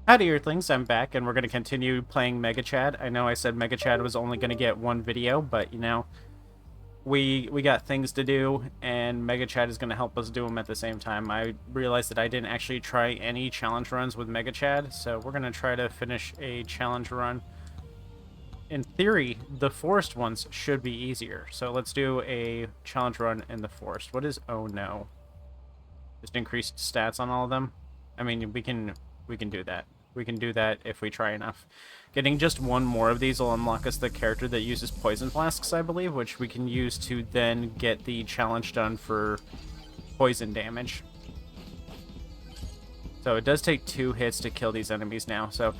Howdy Earthlings, I'm back, and we're going to continue playing Mega Chad. I know I said Mega Chad was only going to get one video, but, you know, we got things to do, and Mega Chad is going to help us do them at the same time. I realized that I didn't actually try any challenge runs with Mega Chad, so we're going to try to finish a challenge run. In theory, the forest ones should be easier, so let's do a challenge run in the forest. What is oh no? Just increased stats on all of them? I mean, we can do that. We can do that if we try enough. Getting just one more of these will unlock us the character that uses poison flasks, I believe, which we can use to then get the challenge done for poison damage. So it does take 2 hits to kill these enemies now. So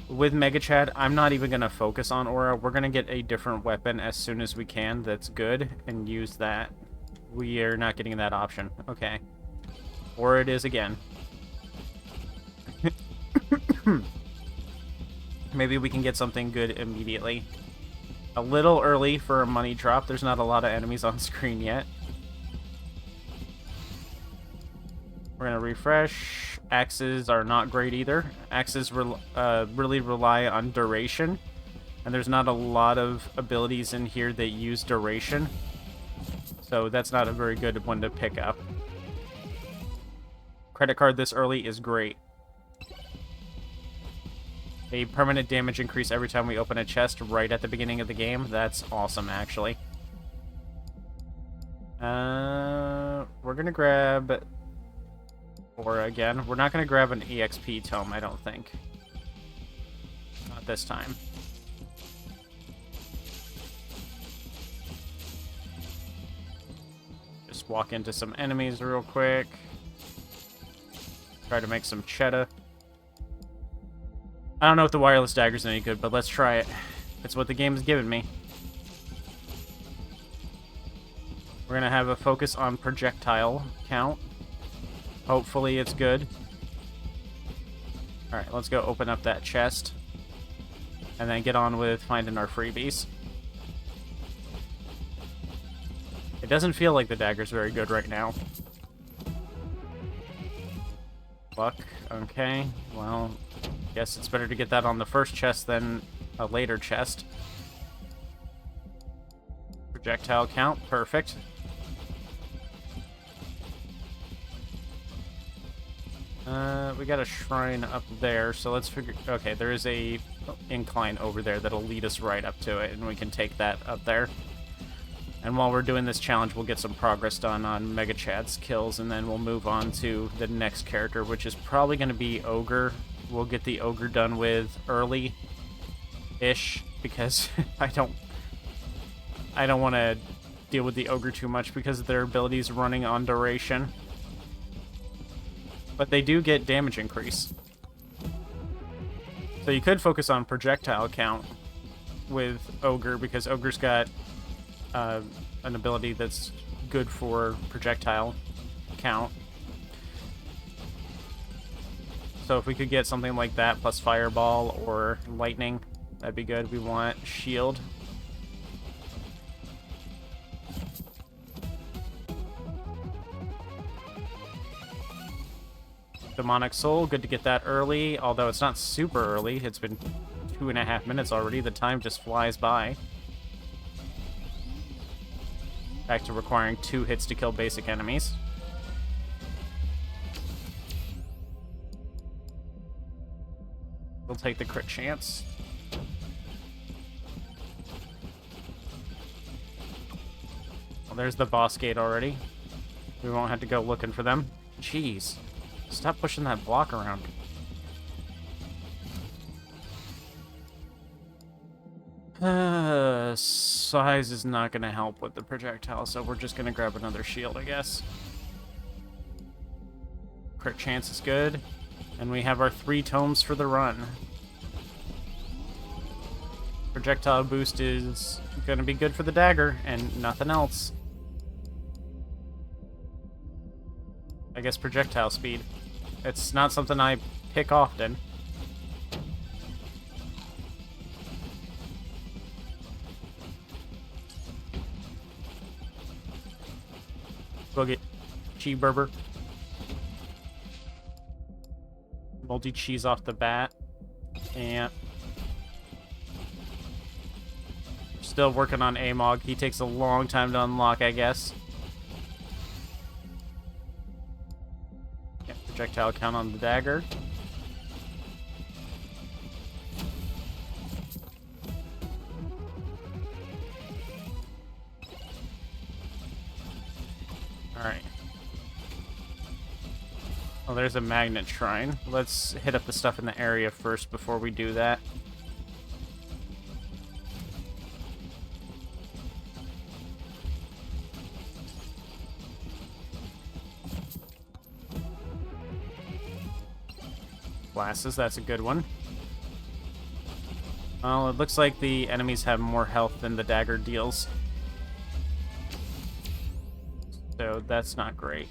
with Mega Chad, I'm not even going to focus on Aura. We're going to get a different weapon as soon as we can that's good and use that. We are not getting that option. Okay. Or it is again. Maybe we can get something good immediately. A little early for a money drop. There's not a lot of enemies on screen yet. We're going to refresh. Axes are not great either. Axes really rely on duration. And there's not a lot of abilities in here that use duration. So that's not a very good one to pick up. Credit card this early is great. A permanent damage increase every time we open a chest right at the beginning of the game. That's awesome, actually. We're gonna grab... Or again, we're not gonna grab an EXP tome, I don't think. Not this time. Just walk into some enemies real quick. Try to make some cheddar. I don't know if the wireless dagger's any good, but let's try it. It's what the game's given me. We're gonna have a focus on projectile count. Hopefully it's good. Alright, let's go open up that chest. And then get on with finding our freebies. It doesn't feel like the dagger's very good right now. Luck. Okay, well... Guess it's better to get that on the first chest than a later chest. Projectile count, perfect. We got a shrine up there, so let's figure... Okay, there is a incline over there that'll lead us right up to it, and we can take that up there. And while we're doing this challenge, we'll get some progress done on Mega Chad's kills, and then we'll move on to the next character, which is probably going to be Ogre. We'll get the Ogre done with early-ish, because I don't want to deal with the Ogre too much because their abilities running on duration. But they do get damage increase. So you could focus on projectile count with Ogre, because Ogre's got an ability that's good for projectile count. So if we could get something like that, plus Fireball or Lightning, that'd be good. We want Shield. Demonic Soul, good to get that early, although it's not super early. It's been 2.5 minutes already. The time just flies by. Back to requiring 2 hits to kill basic enemies. We'll take the crit chance. Well, there's the boss gate already. We won't have to go looking for them. Jeez. Stop pushing that block around. Size is not going to help with the projectile, so we're just going to grab another shield, I guess. Crit chance is good. And we have our 3 tomes for the run. Projectile boost is going to be good for the dagger, and nothing else. I guess projectile speed. It's not something I pick often. Go get Cheeseburger. Multi-cheese off the bat. And still working on Amog. He takes a long time to unlock, I guess. Yeah, projectile count on the dagger. Alright. Oh, there's a magnet shrine. Let's hit up the stuff in the area first before we do that. Glasses, that's a good one. Well, it looks like the enemies have more health than the dagger deals. So that's not great.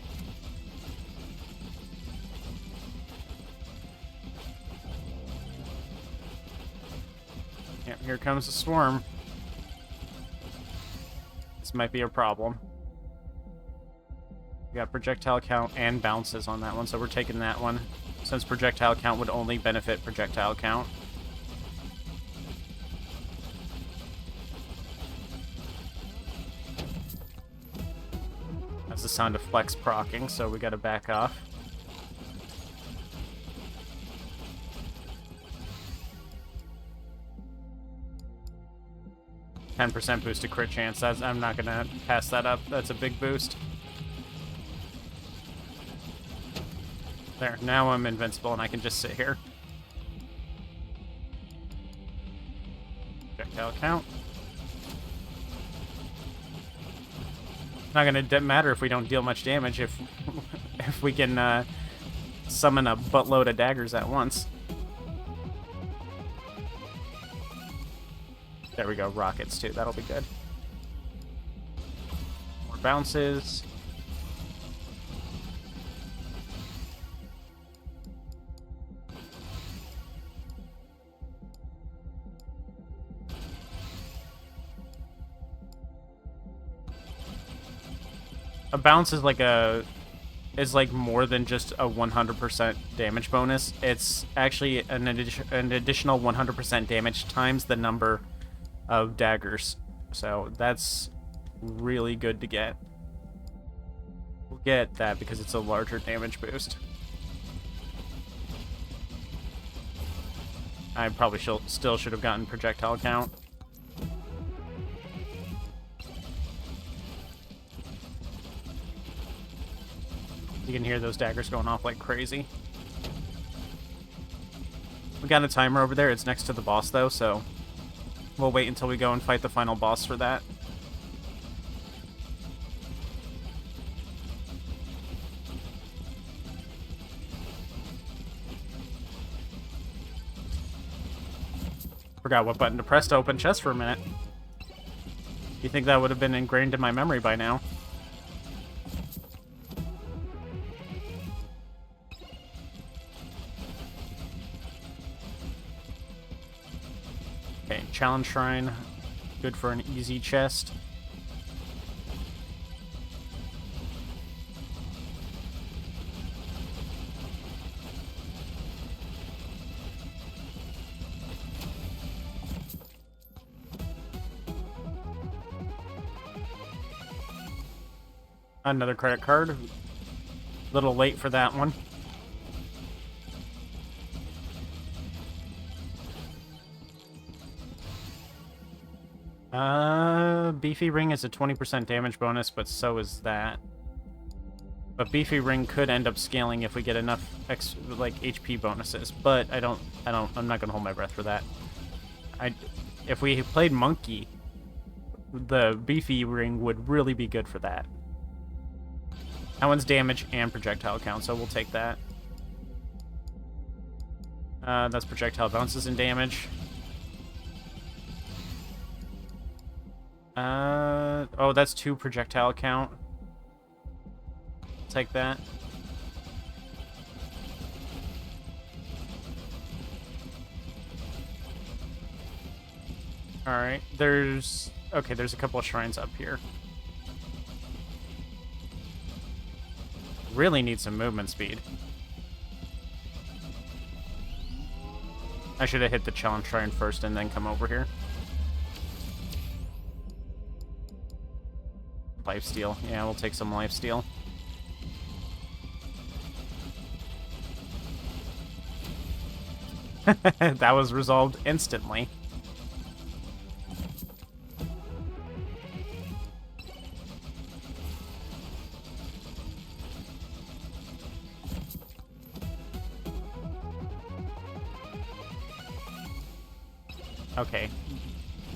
Yep, here comes the swarm. This might be a problem. We got projectile count and bounces on that one, so we're taking that one, since projectile count would only benefit projectile count. That's the sound of Flex proccing, so we gotta back off. %, boost to crit chance. I'm not gonna pass that up. That's a big boost. There, now I'm invincible and I can just sit here. Projectile count. Not gonna matter if we don't deal much damage if if we can summon a buttload of daggers at once. There we go, rockets too. That'll be good. More bounces. A bounce is like more than just a 100% damage bonus. It's actually an additional 100% damage times the number of daggers. So that's really good to get. We'll get that because it's a larger damage boost. I probably still should have gotten projectile count. You can hear those daggers going off like crazy. We got a timer over there. It's next to the boss, though, so we'll wait until we go and fight the final boss for that. Forgot what button to press to open chest for a minute. You think that would have been ingrained in my memory by now? Okay, challenge shrine. Good for an easy chest. Another credit card. A little late for that one. Beefy Ring is a 20% damage bonus, but so is that. But Beefy Ring could end up scaling if we get enough HP bonuses, but I'm not gonna hold my breath for that. If we played Monkey, the Beefy Ring would really be good for that. That one's damage and projectile count, so we'll take that. That's projectile bounces and damage. Oh, that's 2 projectile count. Take that. Alright, there's a couple of shrines up here. Really need some movement speed. I should have hit the challenge shrine first and then come over here. Lifesteal. Yeah, we'll take some lifesteal. That was resolved instantly. Okay.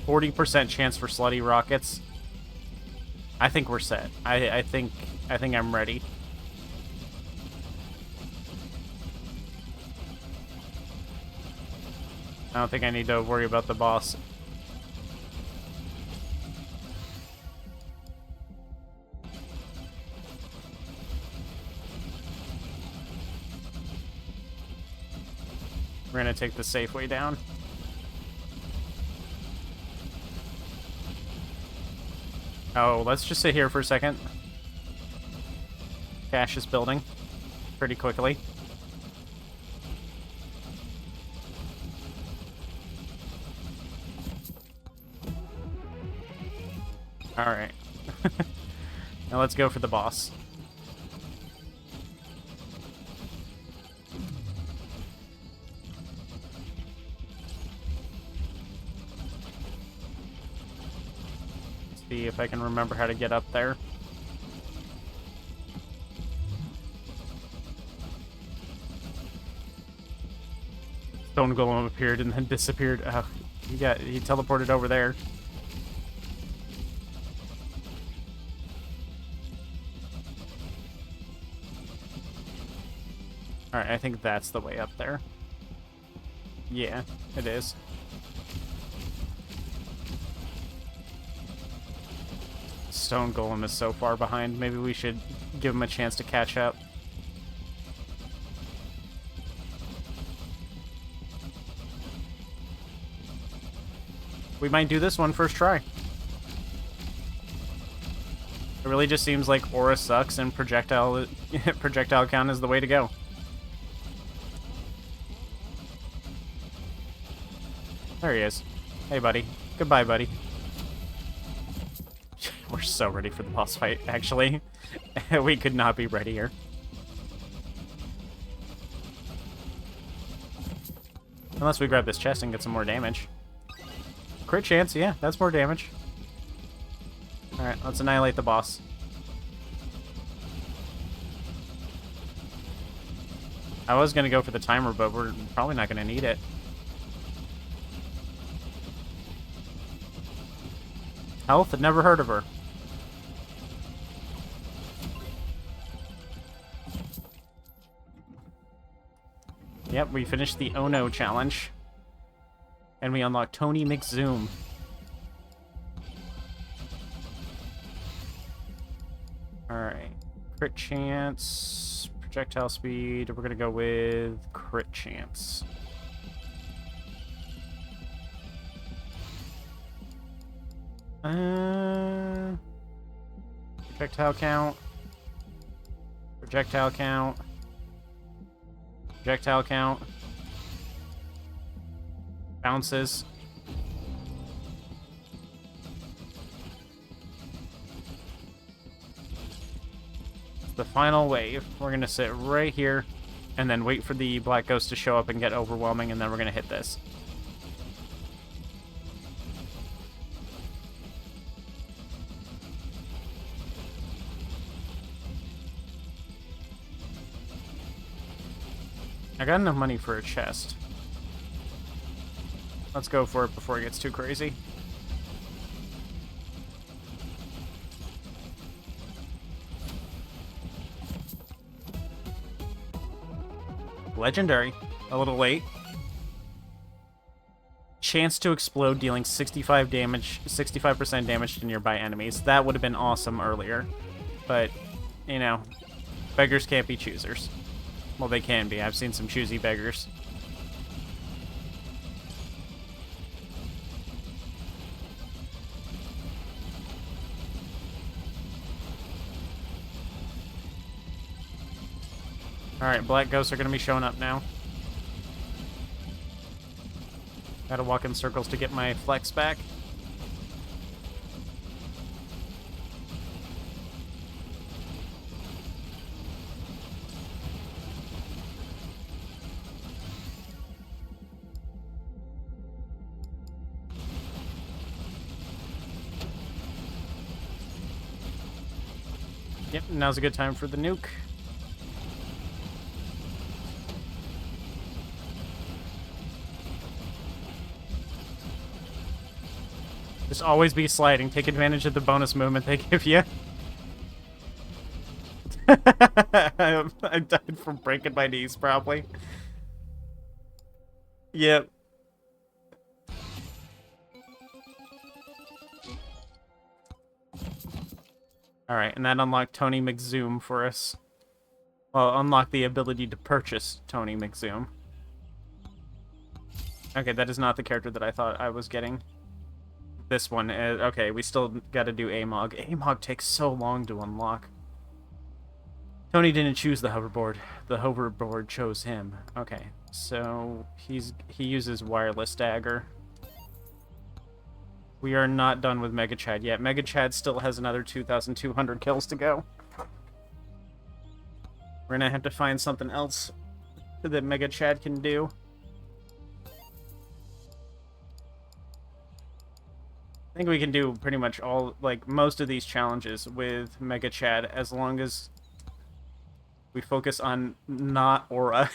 40% chance for slutty rockets. I think we're set. I think I'm ready. I don't think I need to worry about the boss. We're gonna take the safe way down. Oh, let's just sit here for a second. Cash is building pretty quickly. Alright. Now let's go for the boss. See if I can remember how to get up there. Stone Golem appeared and then disappeared. Oh, he teleported over there. Alright, I think that's the way up there. Yeah, it is. Stone Golem is so far behind. Maybe we should give him a chance to catch up. We might do this one first try. It really just seems like aura sucks and projectile count is the way to go. There he is. Hey, buddy. Goodbye, buddy. We're so ready for the boss fight, actually. We could not be readier. Unless we grab this chest and get some more damage. Crit chance, yeah, that's more damage. Alright, let's annihilate the boss. I was gonna go for the timer, but we're probably not gonna need it. Health? Never heard of her. Yep, we finished the Oh No challenge. And we unlocked Tony McZoom. Alright. Crit chance, projectile speed. We're gonna go with crit chance. Projectile count. Projectile count. Projectile count. Bounces. The final wave. We're gonna sit right here and then wait for the black ghost to show up and get overwhelming, and then we're gonna hit this. I got enough money for a chest. Let's go for it before it gets too crazy. Legendary. A little late. Chance to explode, dealing 65% damage to nearby enemies. That would have been awesome earlier. But, you know, beggars can't be choosers. Well, they can be. I've seen some choosy beggars. Alright, black ghosts are going to be showing up now. Gotta walk in circles to get my flex back. Yep, now's a good time for the nuke. Just always be sliding. Take advantage of the bonus movement they give you. I died from breaking my knees, probably. Yep. Alright, and that unlocked Tony McZoom for us. Well, unlock the ability to purchase Tony McZoom. Okay, that is not the character that I thought I was getting. This one is... Okay, we still gotta do AMOG. AMOG takes so long to unlock. Tony didn't choose the hoverboard. The hoverboard chose him. Okay, so he uses wireless dagger. We are not done with Mega Chad yet. Mega Chad still has another 2,200 kills to go. We're gonna have to find something else that Mega Chad can do. I think we can do pretty much all, like, most of these challenges with Mega Chad as long as we focus on not Aura.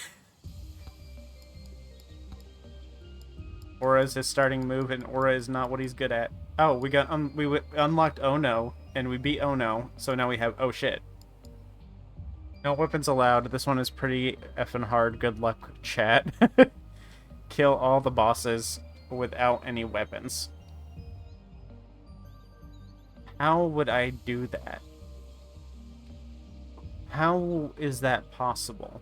Aura is his starting move, and Aura is not what he's good at. Oh, we got we unlocked Oh No, and we beat Oh No, so now we have Oh Shit. No weapons allowed. This one is pretty effing hard. Good luck, chat. Kill all the bosses without any weapons. How would I do that? How is that possible?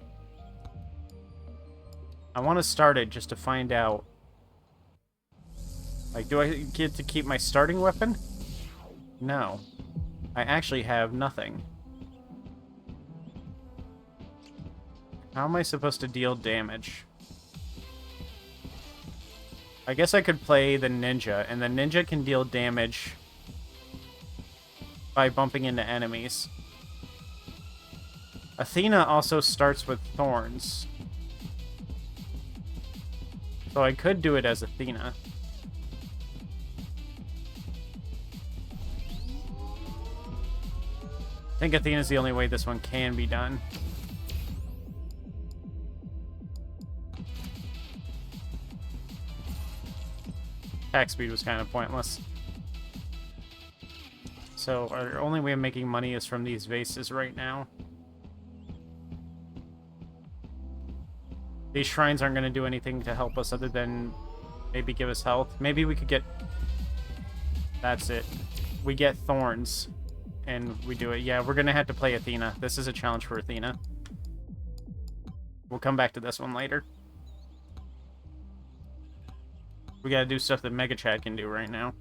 I want to start it just to find out. Like, do I get to keep my starting weapon? No. I actually have nothing. How am I supposed to deal damage? I guess I could play the ninja, and the ninja can deal damage by bumping into enemies. Athena also starts with thorns. So I could do it as Athena. I think Athena's the only way this one can be done. Attack speed was kind of pointless. So our only way of making money is from these vases right now. These shrines aren't going to do anything to help us other than maybe give us health. Maybe we could get... That's it. We get thorns. And we do it. Yeah, we're going to have to play Athena. This is a challenge for Athena. We'll come back to this one later. We got to do stuff that Mega Chad can do right now.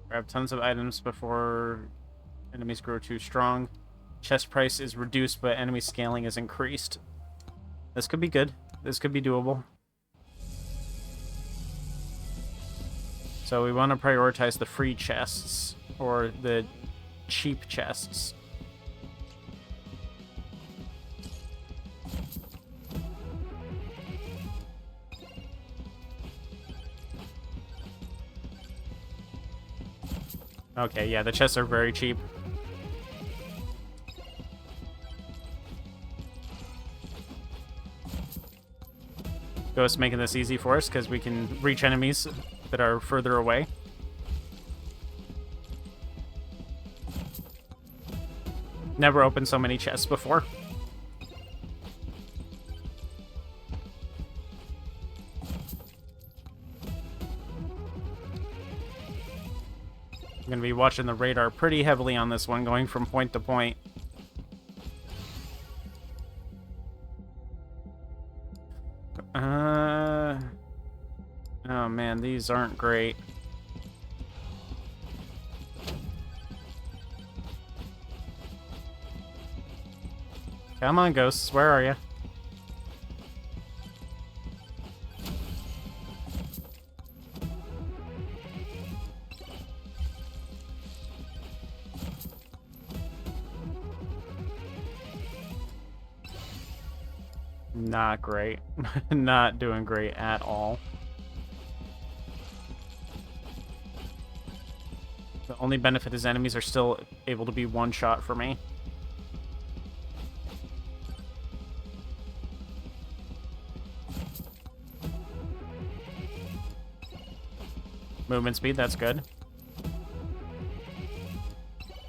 Grab tons of items before enemies grow too strong. Chest price is reduced, but enemy scaling is increased. This could be good. This could be doable. So we want to prioritize the free chests, or the cheap chests. Okay, yeah, the chests are very cheap. Ghost making this easy for us because we can reach enemies that are further away. Never opened so many chests before. I'm going to be watching the radar pretty heavily on this one, going from point to point. Oh man, these aren't great. Come on, ghosts, where are you? Not great. Not doing great at all. The only benefit is enemies are still able to be one-shot for me. Movement speed, that's good.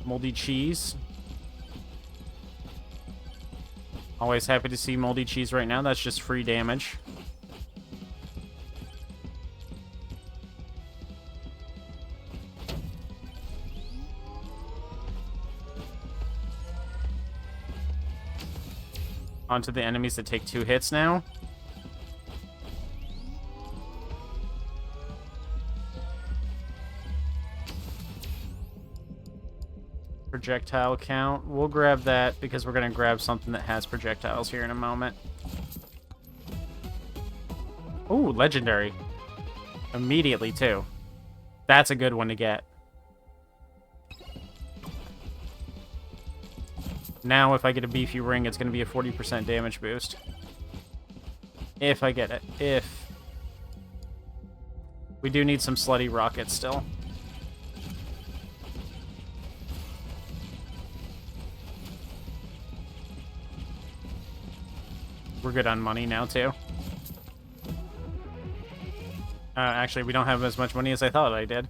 Moldy cheese. Always happy to see moldy cheese right now. That's just free damage. Onto the enemies that take 2 hits now. Projectile count. We'll grab that because we're going to grab something that has projectiles here in a moment. Ooh, legendary. Immediately, too. That's a good one to get. Now, if I get a beefy ring, it's going to be a 40% damage boost. If I get it. If. We do need some slutty rockets still. We're good on money now, too. Actually, we don't have as much money as I thought I did.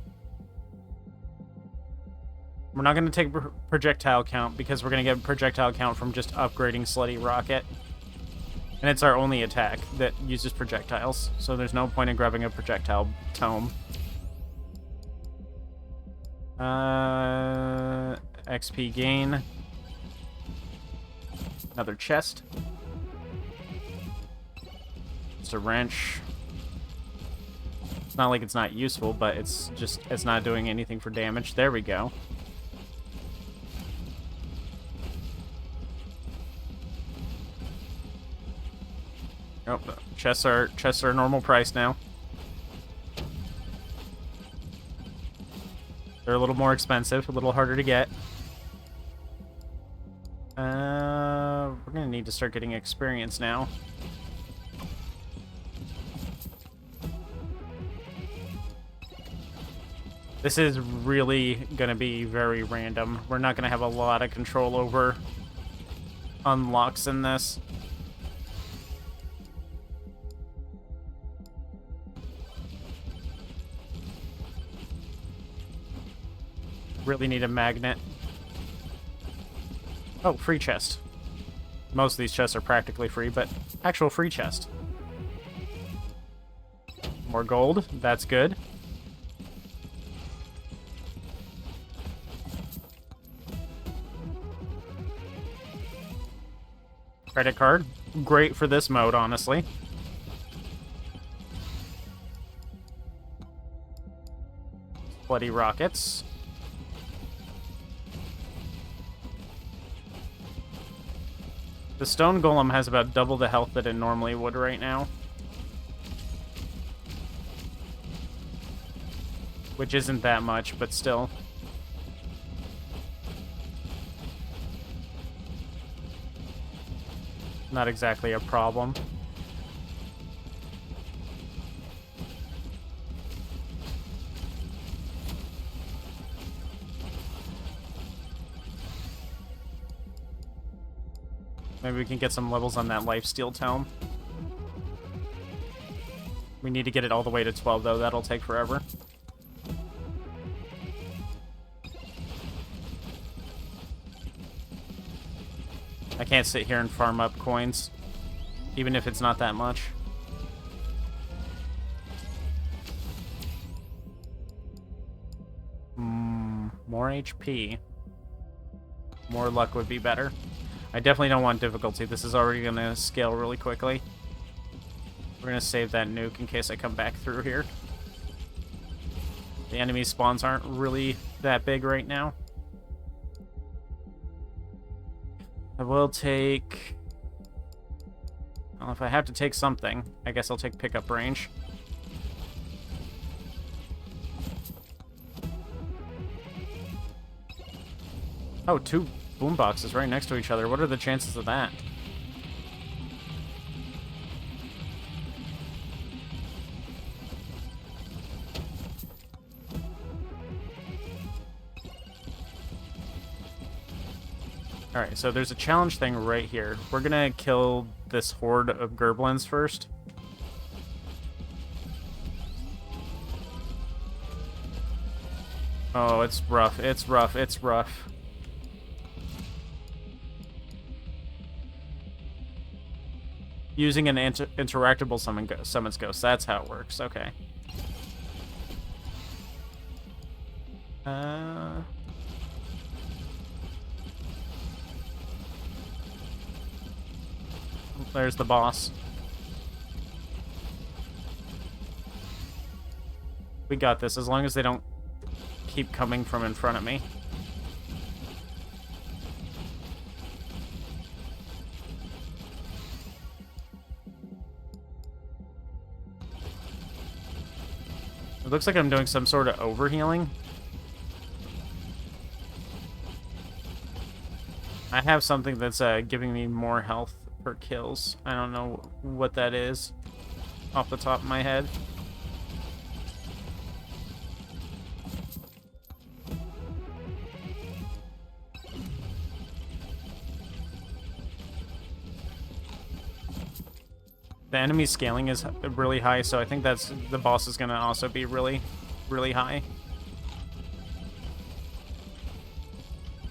We're not going to take projectile count because we're going to get projectile count from just upgrading Slutty Rocket. And it's our only attack that uses projectiles, so there's no point in grabbing a projectile tome. XP gain. Another chest. Just a wrench. It's not like it's not useful, but it's not doing anything for damage. There we go. Oh, chests are normal price now. They're a little more expensive, a little harder to get. We're gonna need to start getting experience now. This is really gonna be very random. We're not gonna have a lot of control over unlocks in this. Really need a magnet. Oh, free chest. Most of these chests are practically free, but actual free chest. More gold. That's good. Credit card. Great for this mode, honestly. Bloody rockets. The stone golem has about double the health that it normally would right now. Which isn't that much, but still. Not exactly a problem. Maybe we can get some levels on that lifesteal tome. We need to get it all the way to 12, though. That'll take forever. I can't sit here and farm up coins, even if it's not that much. More HP. More luck would be better. I definitely don't want difficulty. This is already going to scale really quickly. We're going to save that nuke in case I come back through here. The enemy spawns aren't really that big right now. I will take... Well, if I have to take something, I guess I'll take pickup range. Oh, 2 boomboxes right next to each other. What are the chances of that? Alright, so there's a challenge thing right here. We're gonna kill this horde of Gerblins first. Oh, it's rough. It's rough. It's rough. Using an interactable summons ghost. That's how it works. Okay. There's the boss. We got this, as long as they don't keep coming from in front of me. It looks like I'm doing some sort of overhealing. I have something that's giving me more health per kills. I don't know what that is off the top of my head. The enemy scaling is really high, so I think that's the boss is gonna also be really, really high.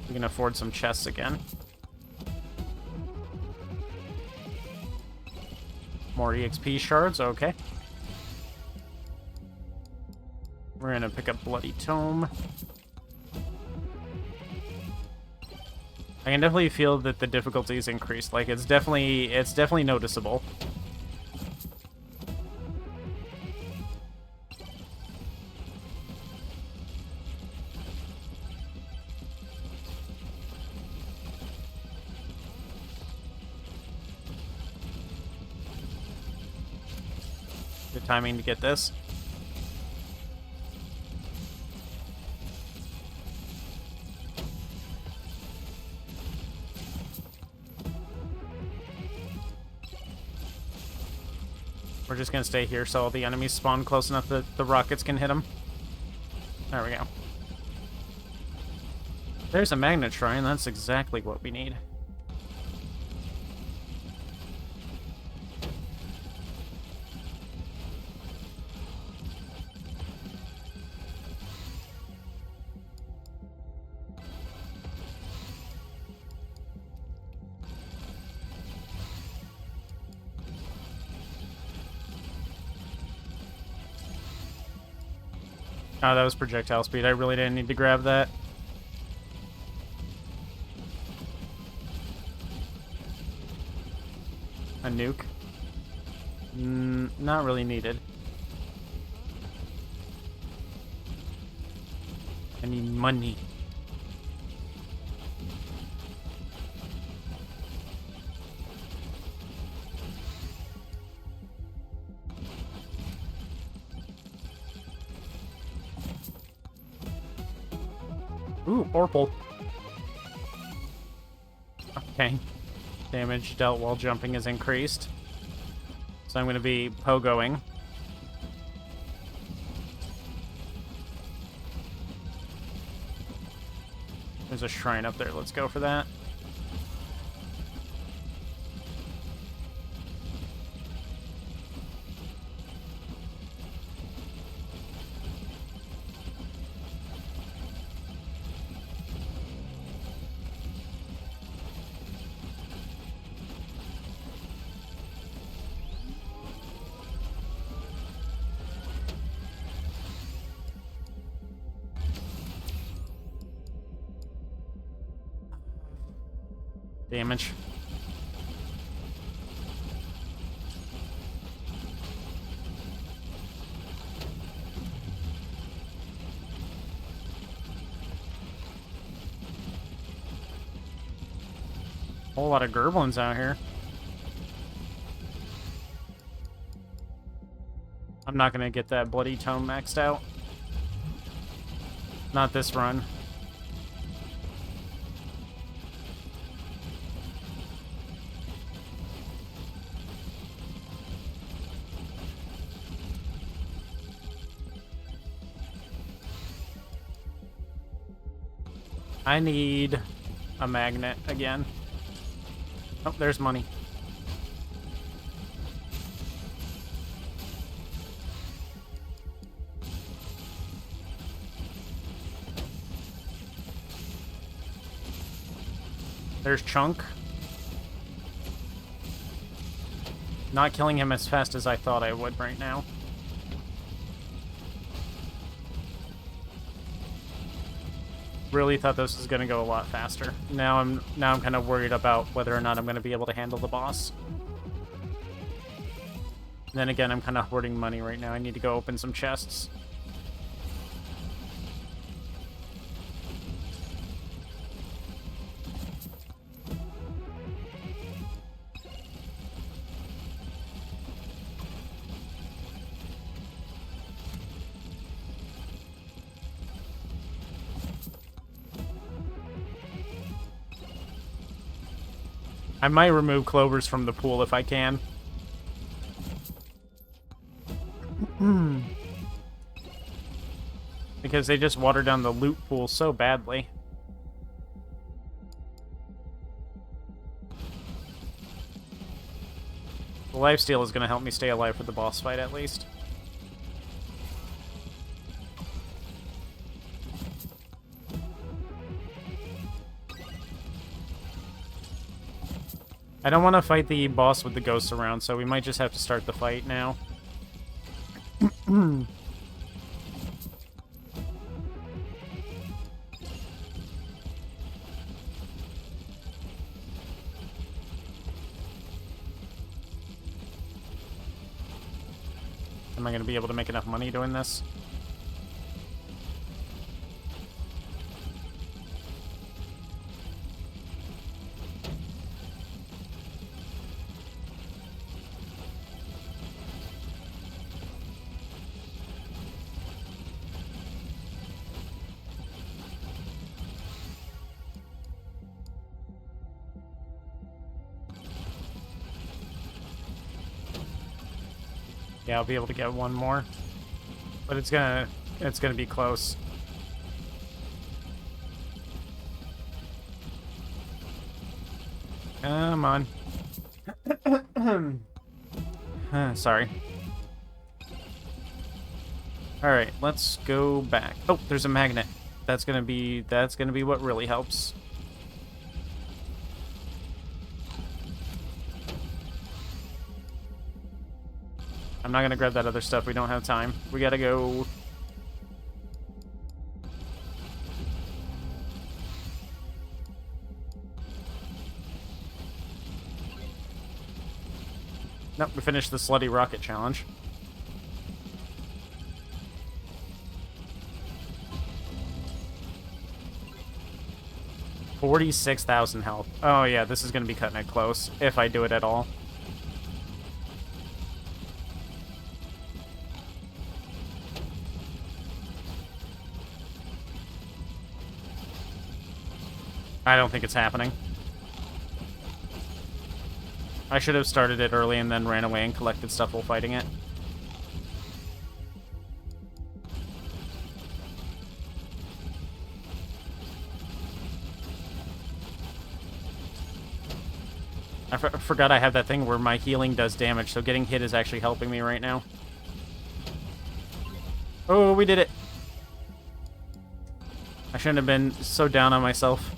We can afford some chests again. More EXP shards, okay. We're gonna pick up Bloody Tome. I can definitely feel that the difficulty is increased. Like, it's definitely noticeable. Good timing to get this. We're just gonna stay here so all the enemies spawn close enough that the rockets can hit them. There we go. There's a magnet shrine. That's exactly what we need. Oh, that was projectile speed. I really didn't need to grab that. A nuke? Not really needed. I need money. Ooh, Orpal. Okay. Damage dealt while jumping is increased. So I'm going to be pogoing. There's a shrine up there. Let's go for that. Damage. Whole lot of Gerblins out here. I'm not gonna get that Bloody Tome maxed out. Not this run. I need a magnet again. Oh, there's money. There's Chunk. Not killing him as fast as I thought I would right now. Really thought this was gonna go a lot faster. Now I'm kind of worried about whether or not I'm gonna be able to handle the boss. And then again, I'm kind of hoarding money right now. I need to go open some chests. I might remove clovers from the pool if I can. Because they just water down the loot pool so badly. The lifesteal is going to help me stay alive for the boss fight at least. I don't want to fight the boss with the ghosts around, so we might just have to start the fight now. Am I going to be able to make enough money doing this? Yeah, I'll be able to get one more. But it's gonna be close. Come on. Sorry. Alright, let's go back. Oh, there's a magnet. That's gonna be what really helps. I'm not gonna grab that other stuff. We don't have time. We gotta go. Nope, we finished the Slutty Rocket Challenge. $46,000 health. Oh yeah, this is gonna be cutting it close, if I do it at all. I don't think it's happening. I should have started it early and then ran away and collected stuff while fighting it. I forgot I have that thing where my healing does damage, so getting hit is actually helping me right now. Oh, we did it! I shouldn't have been so down on myself.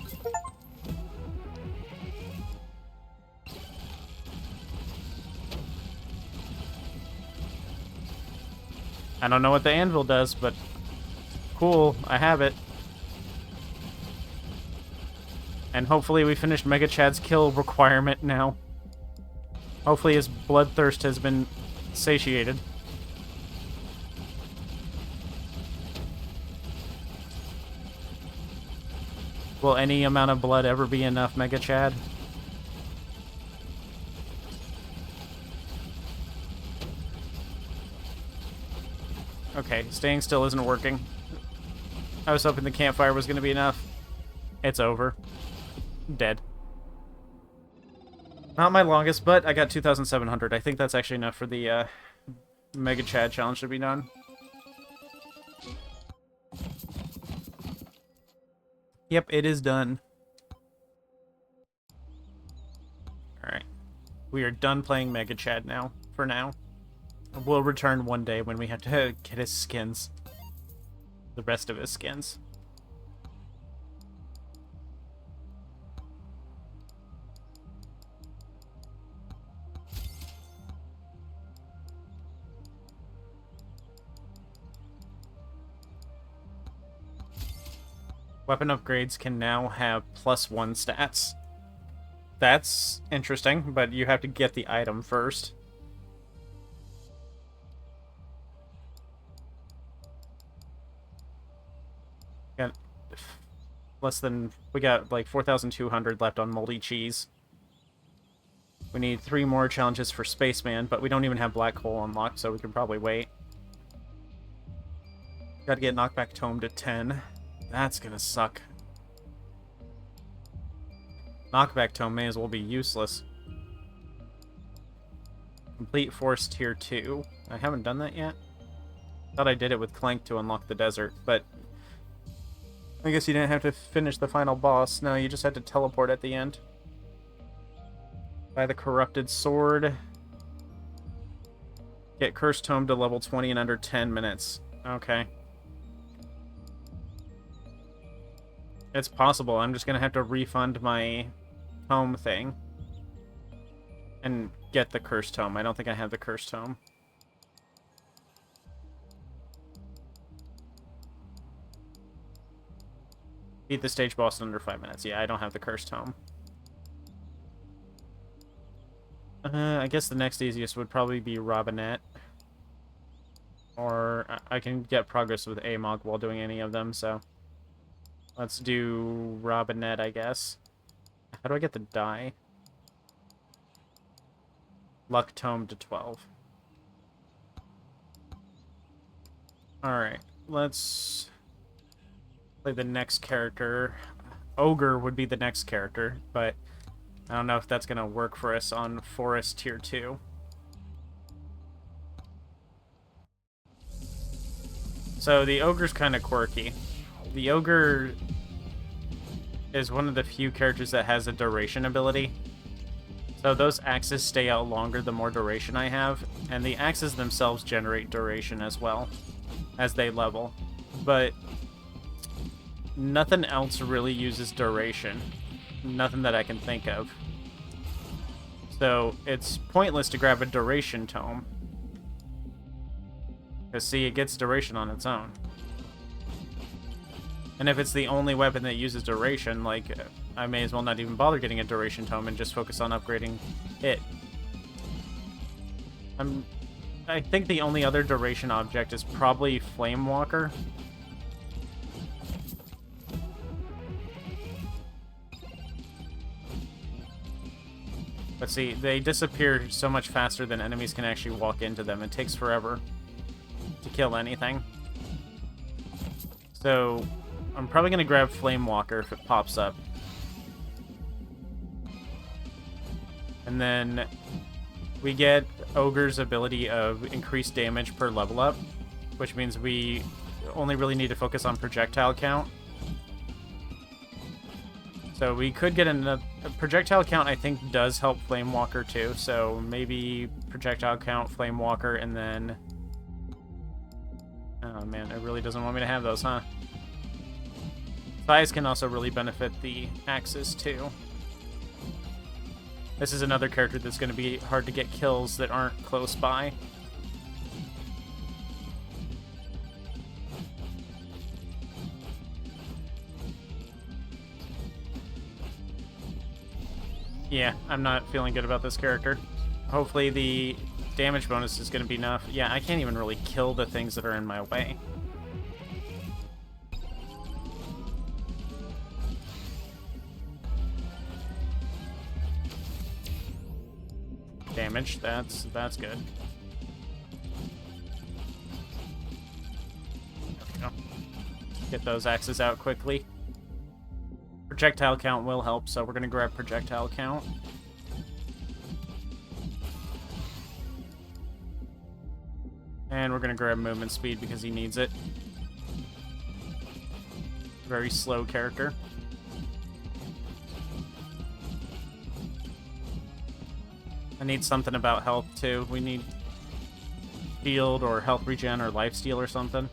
I don't know what the anvil does, but cool, I have it. And hopefully we finished Mega Chad's kill requirement now. Hopefully his bloodthirst has been satiated. Will any amount of blood ever be enough, Mega Chad? Okay, staying still isn't working. I was hoping the campfire was going to be enough. It's over. Dead. Not my longest, but I got 2,700. I think that's actually enough for the Mega Chad challenge to be done. Yep, it is done. We are done playing Mega Chad now, for now. We'll return one day when we have to get his skins. The rest of his skins. Weapon upgrades can now have +1 stats. That's interesting, but you have to get the item first. Got we got like 4,200 left on Moldy Cheese. We need 3 more challenges for Spaceman, but we don't even have Black Hole unlocked, so we can probably wait. Gotta get Knockback Tome to 10. That's gonna suck. Knockback Tome may as well be useless. Complete Force Tier 2. I haven't done that yet. Thought I did it with Clank to unlock the desert, but I guess you didn't have to finish the final boss. No, you just had to teleport at the end. Buy the Corrupted Sword. Get Cursed Tome to level 20 in under 10 minutes. Okay. It's possible. I'm just gonna have to refund my tome thing. And get the Cursed Tome. I don't think I have the Cursed Tome. Beat the stage boss in under 5 minutes. Yeah, I don't have the Cursed Tome. I guess the next easiest would probably be Robinette. Or I can get progress with Amog while doing any of them, so... Let's do Robinette, I guess. How do I get the die? Luck Tome to 12. Alright, let's play the next character. Ogre would be the next character, but I don't know if that's going to work for us on Forest Tier 2. So the Ogre's kind of quirky. The Ogre is one of the few characters that has a duration ability. So those axes stay out longer the more duration I have, and the axes themselves generate duration as well as they level. But nothing else really uses duration. Nothing that I can think of. So it's pointless to grab a duration tome. Because see, it gets duration on its own. And if it's the only weapon that uses duration, like, I may as well not even bother getting a duration tome and just focus on upgrading it. I think the only other duration object is probably Flamewalker. But see, they disappear so much faster than enemies can actually walk into them. It takes forever to kill anything. So I'm probably going to grab Flamewalker if it pops up. And then we get Ogre's ability of increased damage per level up, which means we only really need to focus on projectile count. So we could get a projectile count, I think, does help Flamewalker too. So maybe projectile count, Flamewalker, and then... Oh man, it really doesn't want me to have those, huh? Thighs can also really benefit the axes too. This is another character that's going to be hard to get kills that aren't close by. Yeah, I'm not feeling good about this character. Hopefully the damage bonus is going to be enough. Yeah, I can't even really kill the things that are in my way. Damage, that's good. There we go. Get those axes out quickly. Projectile count will help, so we're going to grab projectile count. And we're going to grab movement speed because he needs it. Very slow character. I need something about health, too. We need shield or health regen or lifesteal or something.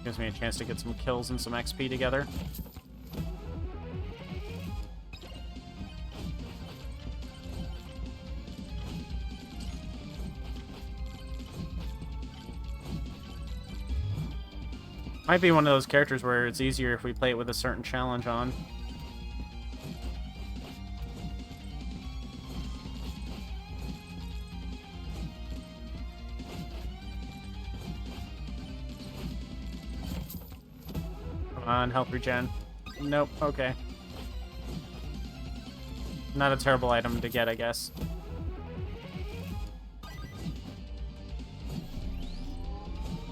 Gives me a chance to get some kills and some XP together. Might be one of those characters where it's easier if we play it with a certain challenge on. Come on, health regen. Nope, okay. Not a terrible item to get, I guess.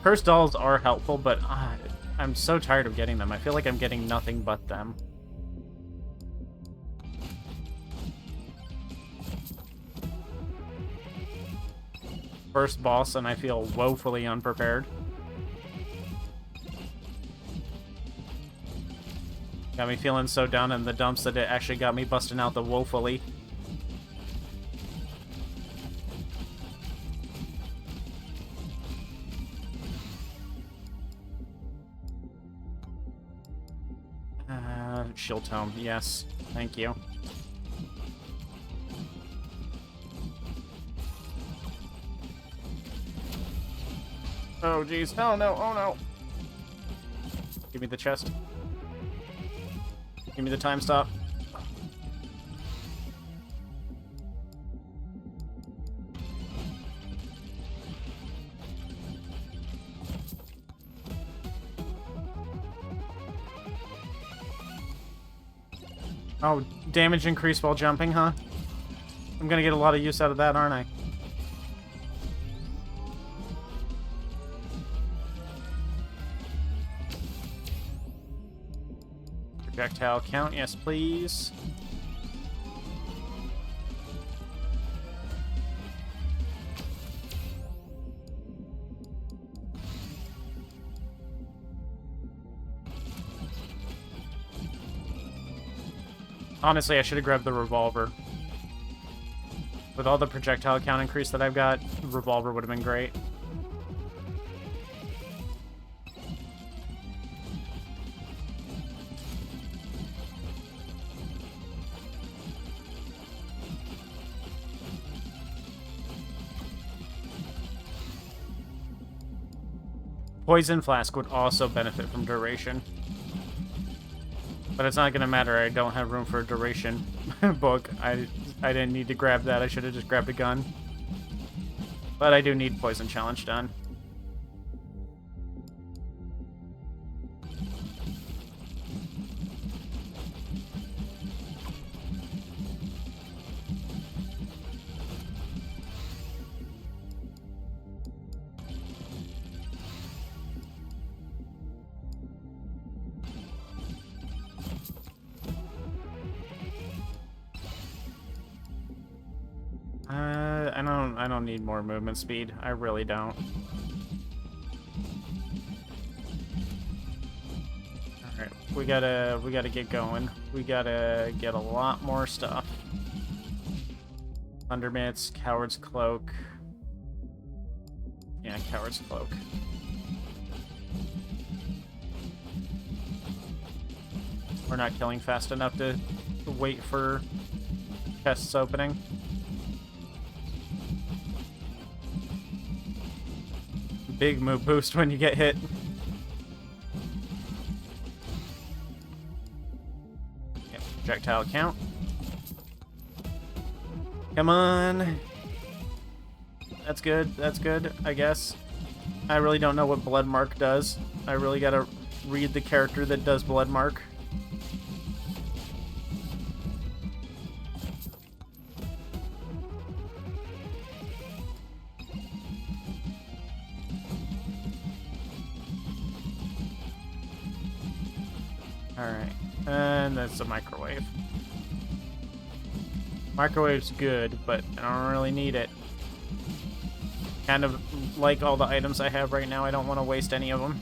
Cursed dolls are helpful, but I'm so tired of getting them. I feel like I'm getting nothing but them. First boss, and I feel woefully unprepared. Got me feeling so down in the dumps that it actually got me busting out the woefully. Shield tome, yes. Thank you. Oh, jeez. Oh, no. Oh, no. Give me the chest. Give me the time stop. Oh, damage increase while jumping, huh? I'm gonna get a lot of use out of that, aren't I? Projectile count, yes please. Honestly, I should have grabbed the revolver. With all the projectile count increase that I've got, the revolver would have been great. Poison Flask would also benefit from duration. But it's not going to matter. I don't have room for a duration book. I didn't need to grab that. I should have just grabbed a gun. But I do need Poison Challenge done. I don't need more movement speed. I really don't. Alright, we gotta get going. We gotta get a lot more stuff. Thunder Mitts, Coward's Cloak. Yeah, Coward's Cloak. We're not killing fast enough to wait for chests opening. Big move boost when you get hit. Yep, projectile count. Come on. That's good. That's good, I guess. I really don't know what Blood Mark does. I really gotta read the character that does Blood Mark. Alright. And that's a microwave. Microwave's good, but I don't really need it. Kind of like all the items I have right now, I don't want to waste any of them.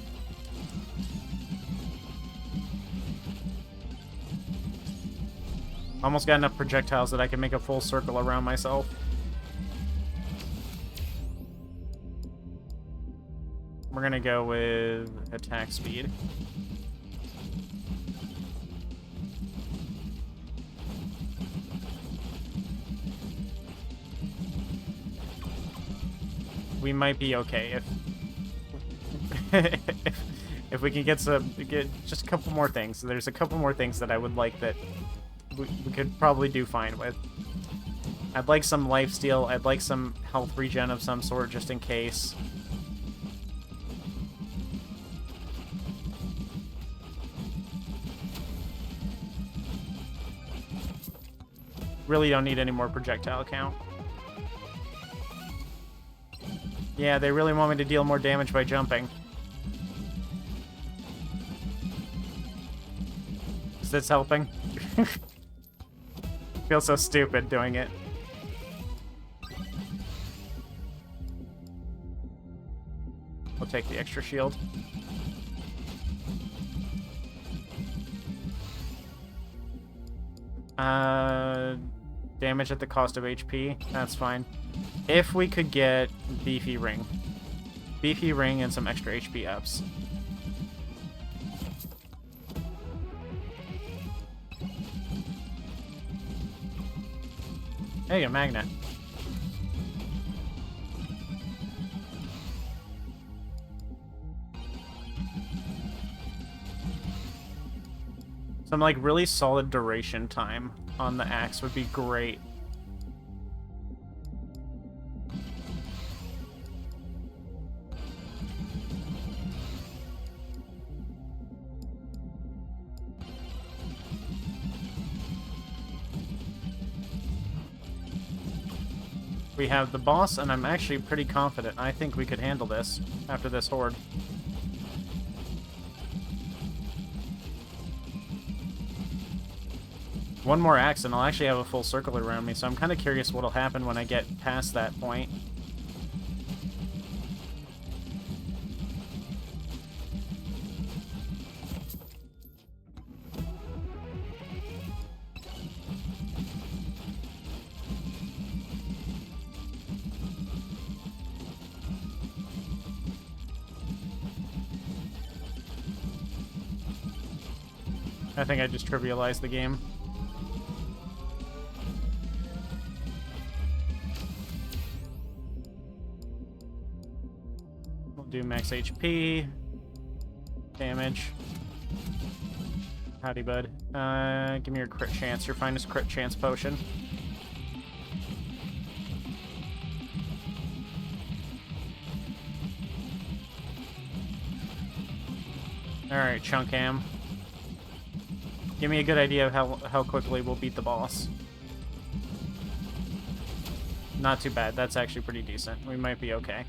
Almost got enough projectiles that I can make a full circle around myself. We're gonna go with attack speed. We might be okay if we can get just a couple more things. There's a couple more things that I would like that we could probably do fine with. I'd like some lifesteal. I'd like some health regen of some sort just in case. Really don't need any more projectile count. Yeah, they really want me to deal more damage by jumping. Is this helping? Feel so stupid doing it. We'll take the extra shield. Damage at the cost of HP. That's fine. If we could get Beefy Ring. Beefy Ring and some extra HP ups. Hey, a magnet. Some, like, really solid duration time on the axe would be great. We have the boss, and I'm actually pretty confident. I think we could handle this after this horde. One more axe, and I'll actually have a full circle around me, so I'm kind of curious what'll happen when I get past that point. I think I just trivialized the game. We'll do max HP. Damage. Howdy, bud. Give me your crit chance, your finest crit chance potion. Alright, Chunkam. Give me a good idea of how quickly we'll beat the boss. Not too bad. That's actually pretty decent. We might be okay.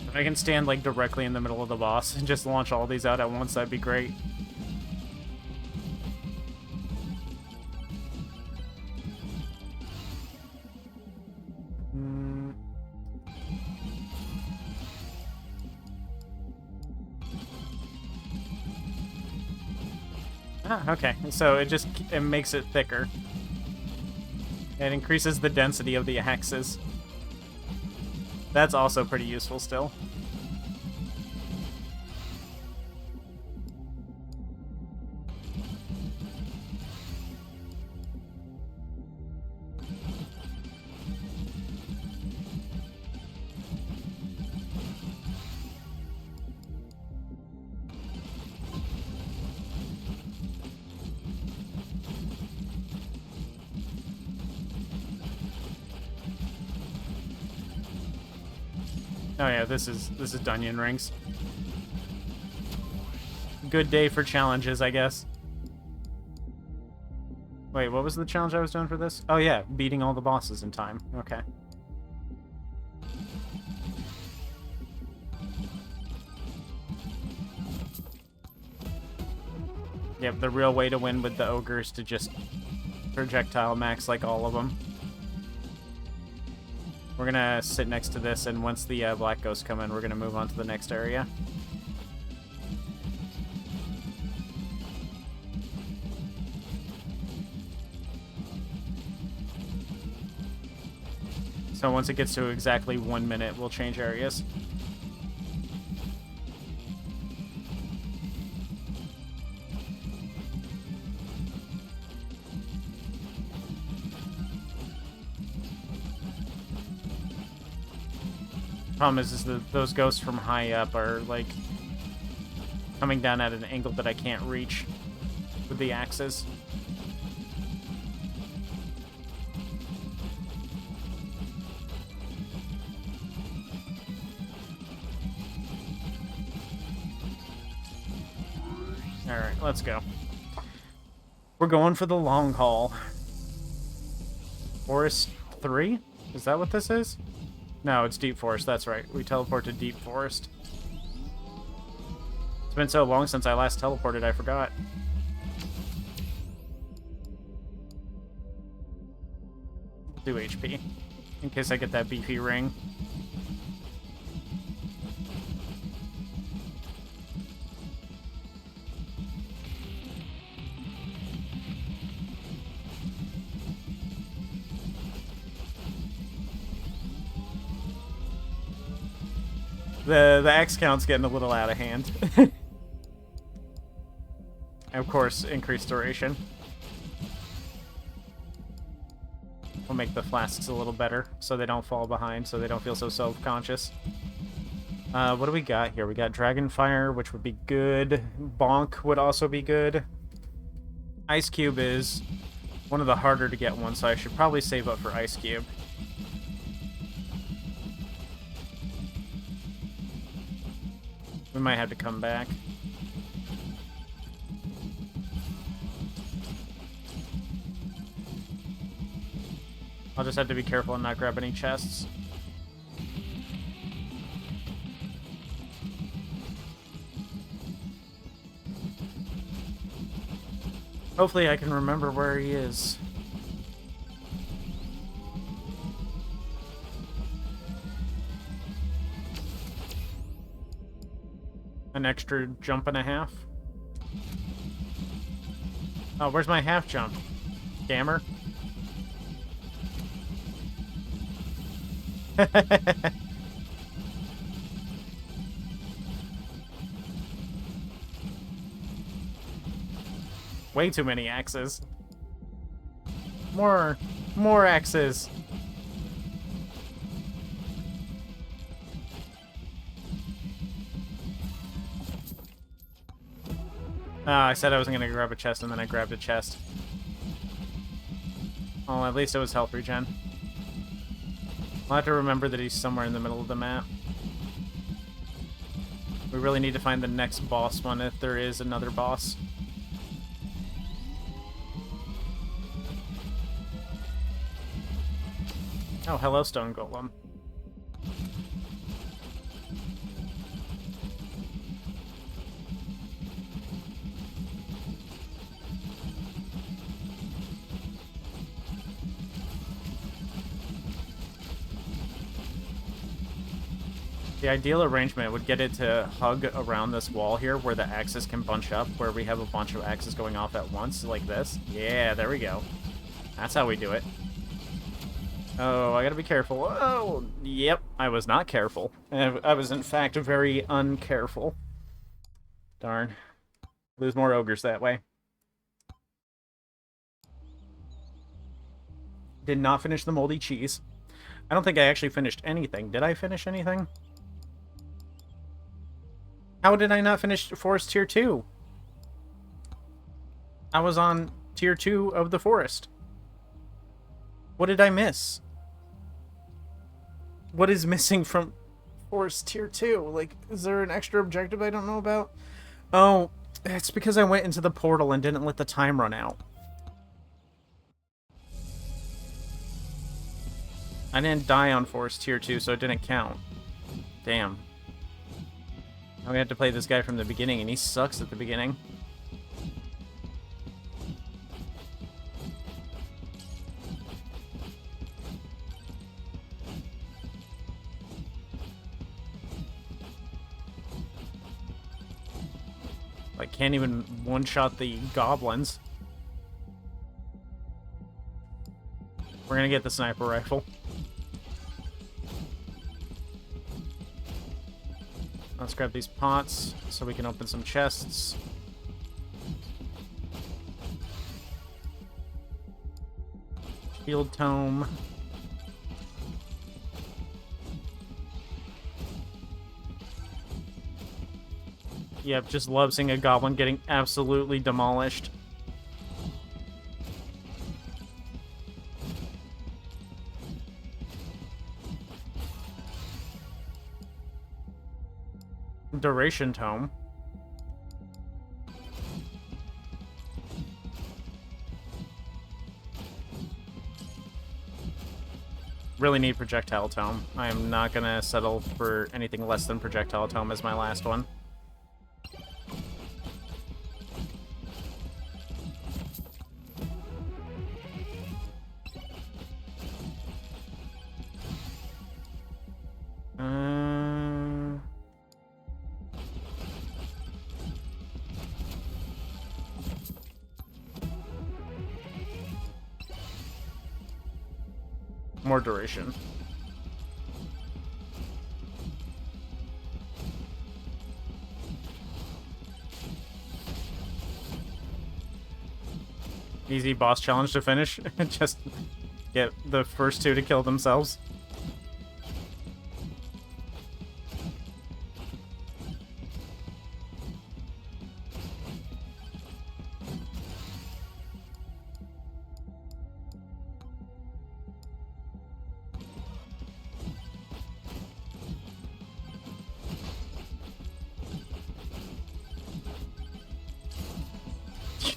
If I can stand, like, directly in the middle of the boss and just launch all these out at once, that'd be great. Okay, so it makes it thicker. It increases the density of the axes. That's also pretty useful still. Oh yeah, this is Dungeon Rings. Good day for challenges, I guess. Wait, what was the challenge I was doing for this? Oh yeah, beating all the bosses in time. Okay. Yep, the real way to win with the ogre is to just projectile max like all of them. We're gonna sit next to this, and once the black ghosts come in, we're gonna move on to the next area. So once it gets to exactly 1 minute, we'll change areas. Problem is those ghosts from high up are, like, coming down at an angle that I can't reach with the axes. Alright, let's go. We're going for the long haul. Forest 3? Is that what this is? No, it's Deep Forest, that's right. We teleport to Deep Forest. It's been so long since I last teleported, I forgot. Do HP, in case I get that beefy ring. The X count's getting a little out of hand. And of course, increased duration. We'll make the flasks a little better so they don't fall behind, so they don't feel so self-conscious. What do we got here? We got Dragonfire, which would be good. Bonk would also be good. Ice Cube is one of the harder to get ones, so I should probably save up for Ice Cube. We might have to come back. I'll just have to be careful and not grab any chests. Hopefully I can remember where he is. An extra jump and a half. Oh, where's my half jump? Scammer? Way too many axes. More axes. I said I wasn't going to grab a chest, and then I grabbed a chest. Oh, at least it was health regen. I'll have to remember that he's somewhere in the middle of the map. We really need to find the next boss one, if there is another boss. Oh, hello, Stone Golem. The ideal arrangement would get it to hug around this wall here where the axes can bunch up, where we have a bunch of axes going off at once, like this. Yeah, there we go. That's how we do it. Oh, I gotta be careful. Oh, yep, I was not careful. I was, in fact, very uncareful. Darn. Lose more ogres that way. Did not finish the moldy cheese. I don't think I actually finished anything. Did I finish anything? How did I not finish Forest Tier 2? I was on Tier 2 of the Forest. What did I miss? What is missing from Forest Tier 2? Like, is there an extra objective I don't know about? Oh, it's because I went into the portal and didn't let the time run out. I didn't die on Forest Tier 2, so it didn't count. Damn. Now we have to play this guy from the beginning, and he sucks at the beginning. I can't even one-shot the goblins. We're gonna get the sniper rifle. Let's grab these pots so we can open some chests. Shield tome. Yep, just love seeing a goblin getting absolutely demolished. Duration tome. Really need projectile tome. I am not gonna settle for anything less than projectile tome as my last one. More duration. Easy boss challenge to finish. Just get the first two to kill themselves.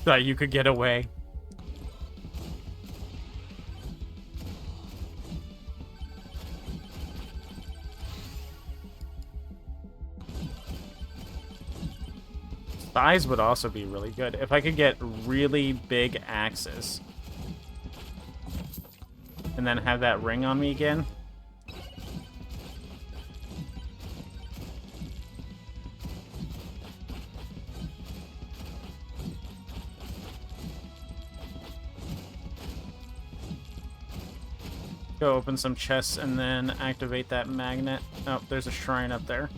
Thought you could get away. Thighs would also be really good. If I could get really big axes. And then have that ring on me again. Go open some chests and then activate that magnet. Oh, there's a shrine up there.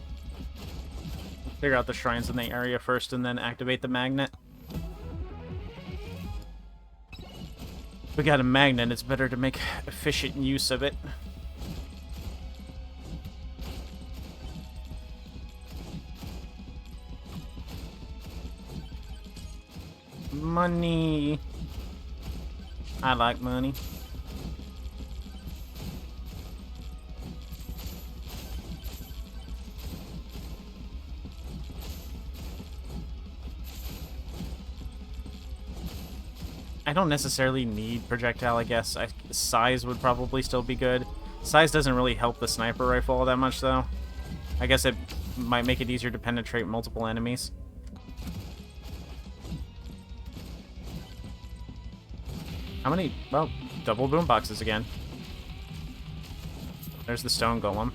Figure out the shrines in the area first and then activate the magnet. If we got a magnet, it's better to make efficient use of it. Money. I like money. I don't necessarily need projectile, I guess. Size would probably still be good. Size doesn't really help the sniper rifle all that much, though. I guess it might make it easier to penetrate multiple enemies. How many? Well, double boomboxes again. There's the stone golem.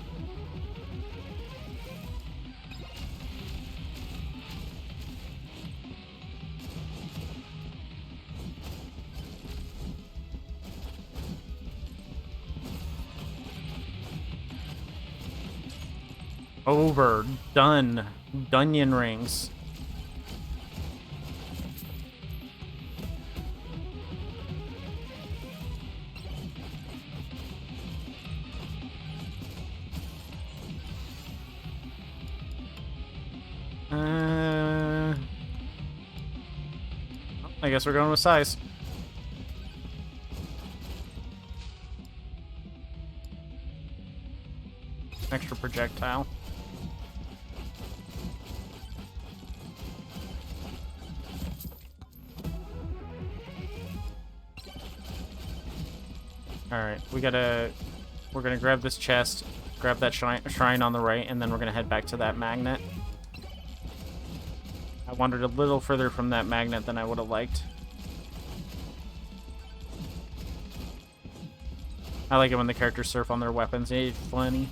Over. Done. Dunyan rings. I guess we're going with size. Extra projectile. Alright, we're gonna grab this chest, grab that shrine on the right, and then we're gonna head back to that magnet. I wandered a little further from that magnet than I would have liked. I like it when the characters surf on their weapons. It's funny.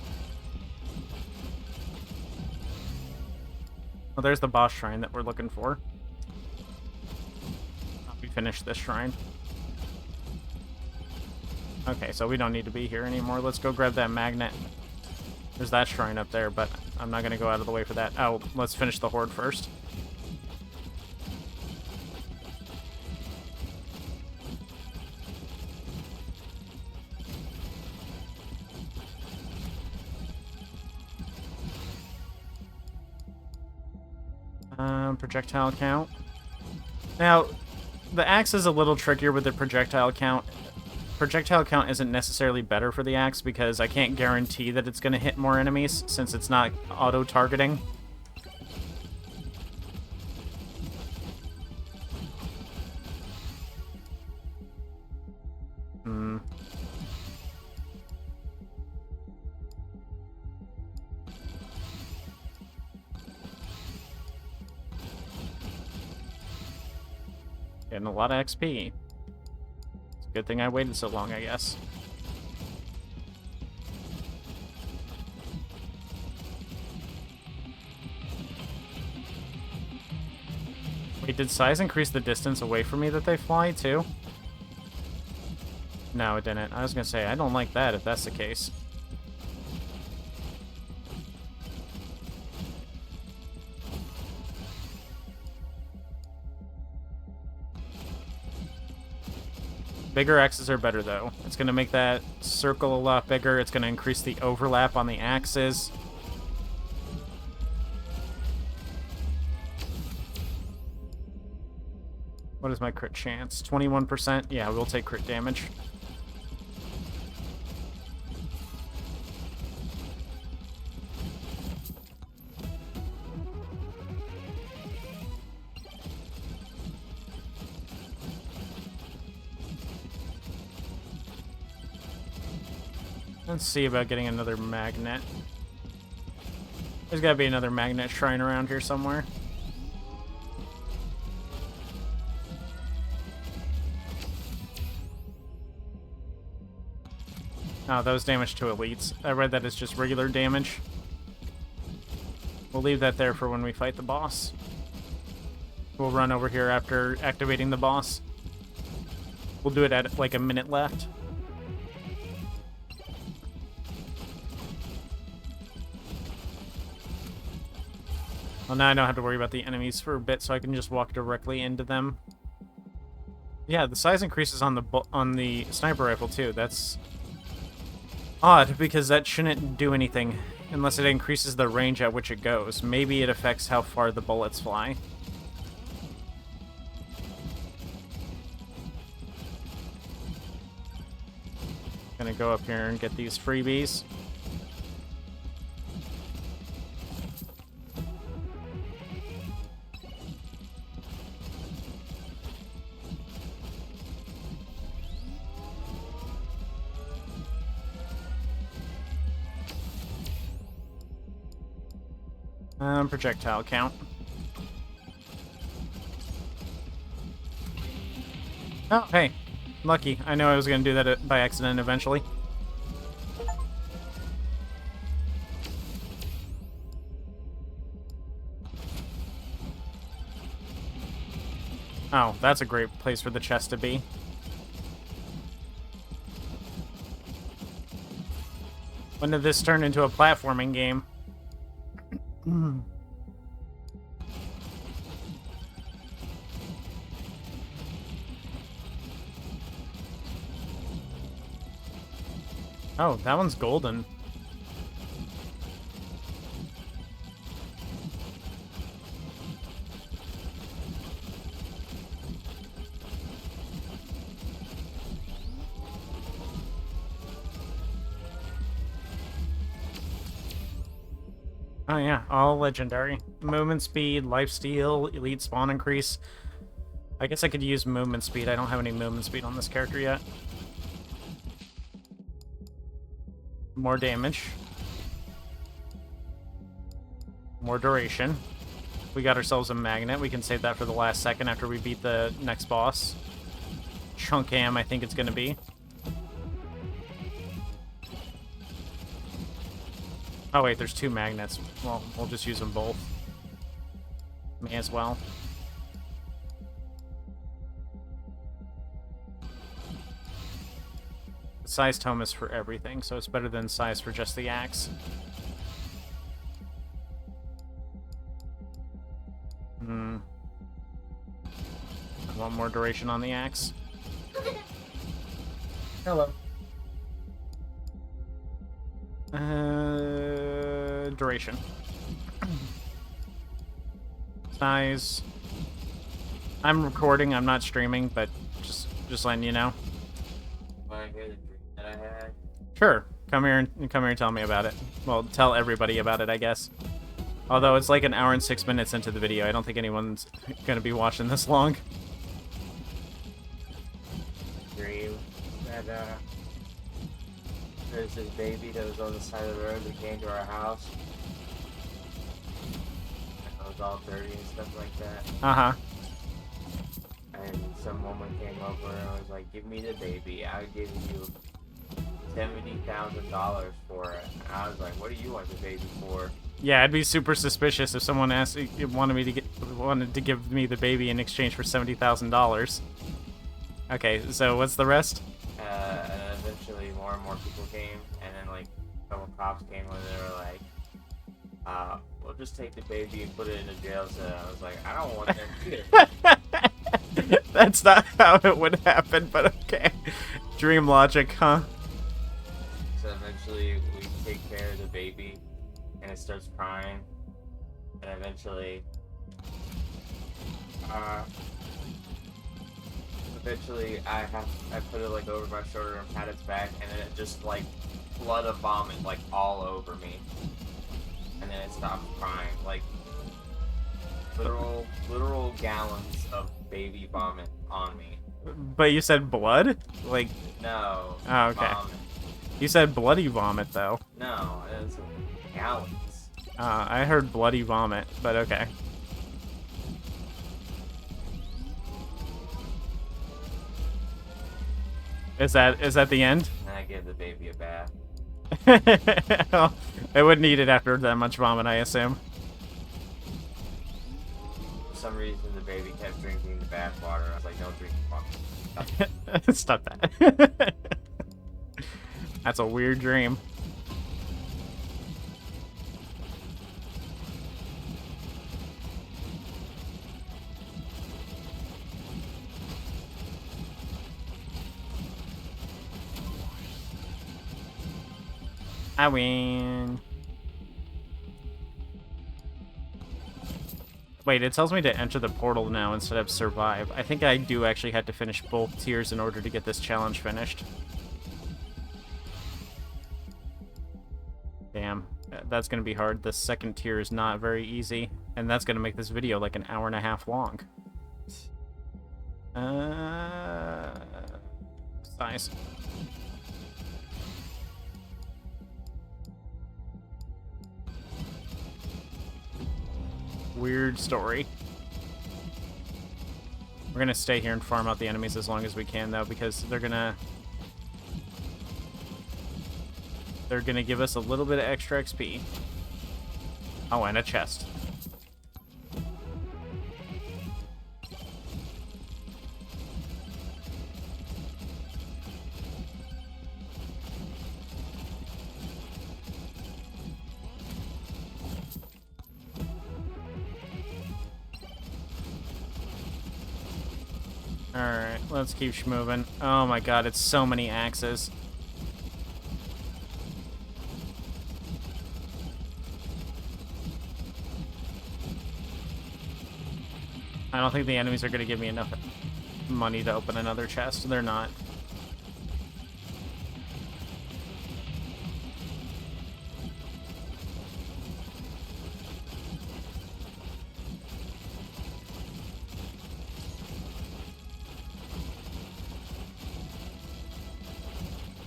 Well, there's the boss shrine that we're looking for. finish this shrine. Okay, so we don't need to be here anymore. Let's go grab that magnet. There's that shrine up there, but I'm not going to go out of the way for that. Oh, let's finish the horde first. Projectile count. Now, the axe is a little trickier with the projectile count. Projectile count isn't necessarily better for the axe because I can't guarantee that it's going to hit more enemies since it's not auto-targeting. Getting a lot of XP. It's a good thing I waited so long, I guess. Wait, did size increase the distance away from me that they fly, too? No, it didn't. I was gonna say, I don't like that if that's the case. Bigger axes are better, though. It's going to make that circle a lot bigger. It's going to increase the overlap on the axes. What is my crit chance? 21%? Yeah, we'll take crit damage. Let's see about getting another magnet. There's gotta be another magnet shrine around here somewhere. Oh, that was damage to elites. I read that as just regular damage. We'll leave that there for when we fight the boss. We'll run over here after activating the boss. We'll do it at like a minute left. Well, now I don't have to worry about the enemies for a bit, so I can just walk directly into them. Yeah, the size increases on the sniper rifle too. That's odd because that shouldn't do anything unless it increases the range at which it goes. Maybe it affects how far the bullets fly. Gonna go up here and get these freebies. Projectile count. Oh, hey. Lucky. I know I was going to do that by accident eventually. Oh, that's a great place for the chest to be. When did this turn into a platforming game? Oh, that one's golden. Oh yeah, all legendary. Movement speed, lifesteal, elite spawn increase. I guess I could use movement speed. I don't have any movement speed on this character yet. More damage. More duration. We got ourselves a magnet. We can save that for the last second after we beat the next boss. Chunk am, I think it's going to be. Oh wait, there's two magnets. Well, we'll just use them both. May as well. size tome is for everything, so it's better than size for just the axe. I want more duration on the axe. Hello. Duration. Size. I'm recording, I'm not streaming, but just letting you know. Want to hear the dream that I had? Sure. Come here and tell me about it. Well, tell everybody about it, I guess. Although it's like an hour and 6 minutes into the video, I don't think anyone's gonna be watching this long. Dream that there's this baby that was on the side of the road that came to our house. And I was all dirty and stuff like that. Uh-huh. And some woman came over and was like, "Give me the baby. I'll give you $70,000 for it." And I was like, "What do you want the baby for?" Yeah, I'd be super suspicious if someone wanted to give me the baby in exchange for $70,000. Okay, so what's the rest? And eventually more and more people came, and then like a couple cops came and they were like, "We'll just take the baby and put it in a jail cell." I was like, "I don't want that either." That's not how it would happen, but okay. Dream logic, huh? So eventually we take care of the baby, and it starts crying, and eventually I put it like over my shoulder and pat its back, and then it just like flood of vomit like all over me, and then it stopped crying, like literal gallons of baby vomit on me. But you said blood? Like, No. oh, okay. Vomit. You said bloody vomit, though. No, it's gallons. I heard bloody vomit, but okay. Is that the end? And I gave the baby a bath. Well, it would need it after that much vomit, I assume. For some reason, the baby kept drinking the bath water. I was like, "Don't drink the water." Stop that. That's a weird dream. I win. Wait, it tells me to enter the portal now instead of survive. I think I do actually have to finish both tiers in order to get this challenge finished. Damn, that's gonna be hard. The second tier is not very easy, and that's gonna make this video like an hour and a half long. Size. Weird story. We're gonna stay here and farm out the enemies as long as we can, though, because they're gonna give us a little bit of extra XP. Oh, and a chest. Alright, let's keep schmoving. Oh my god, it's so many axes. I don't think the enemies are going to give me enough money to open another chest. They're not.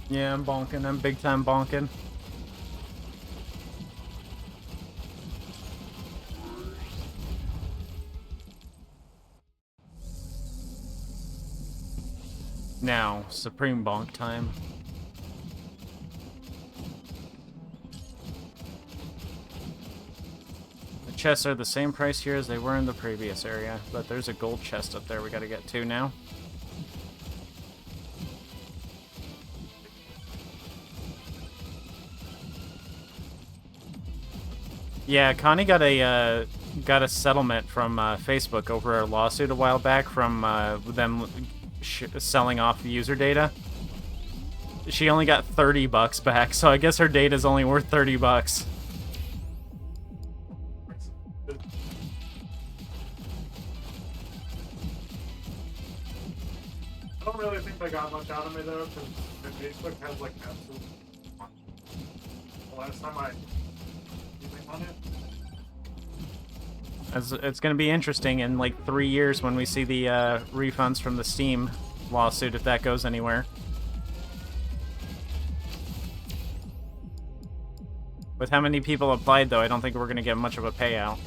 Yeah, I'm bonking. I'm big time bonking. Now, Supreme Bonk time. The chests are the same price here as they were in the previous area, but there's a gold chest up there we gotta get to now. Yeah, Connie got a settlement from Facebook over a lawsuit a while back from them selling off user data. She only got $30 back, so I guess her data is only worth $30. I don't really think they got much out of me though, because Facebook has like absolute. The last time I anything on it. It's going to be interesting in like 3 years when we see the refunds from the Steam lawsuit, if that goes anywhere. With how many people applied, though, I don't think we're going to get much of a payout.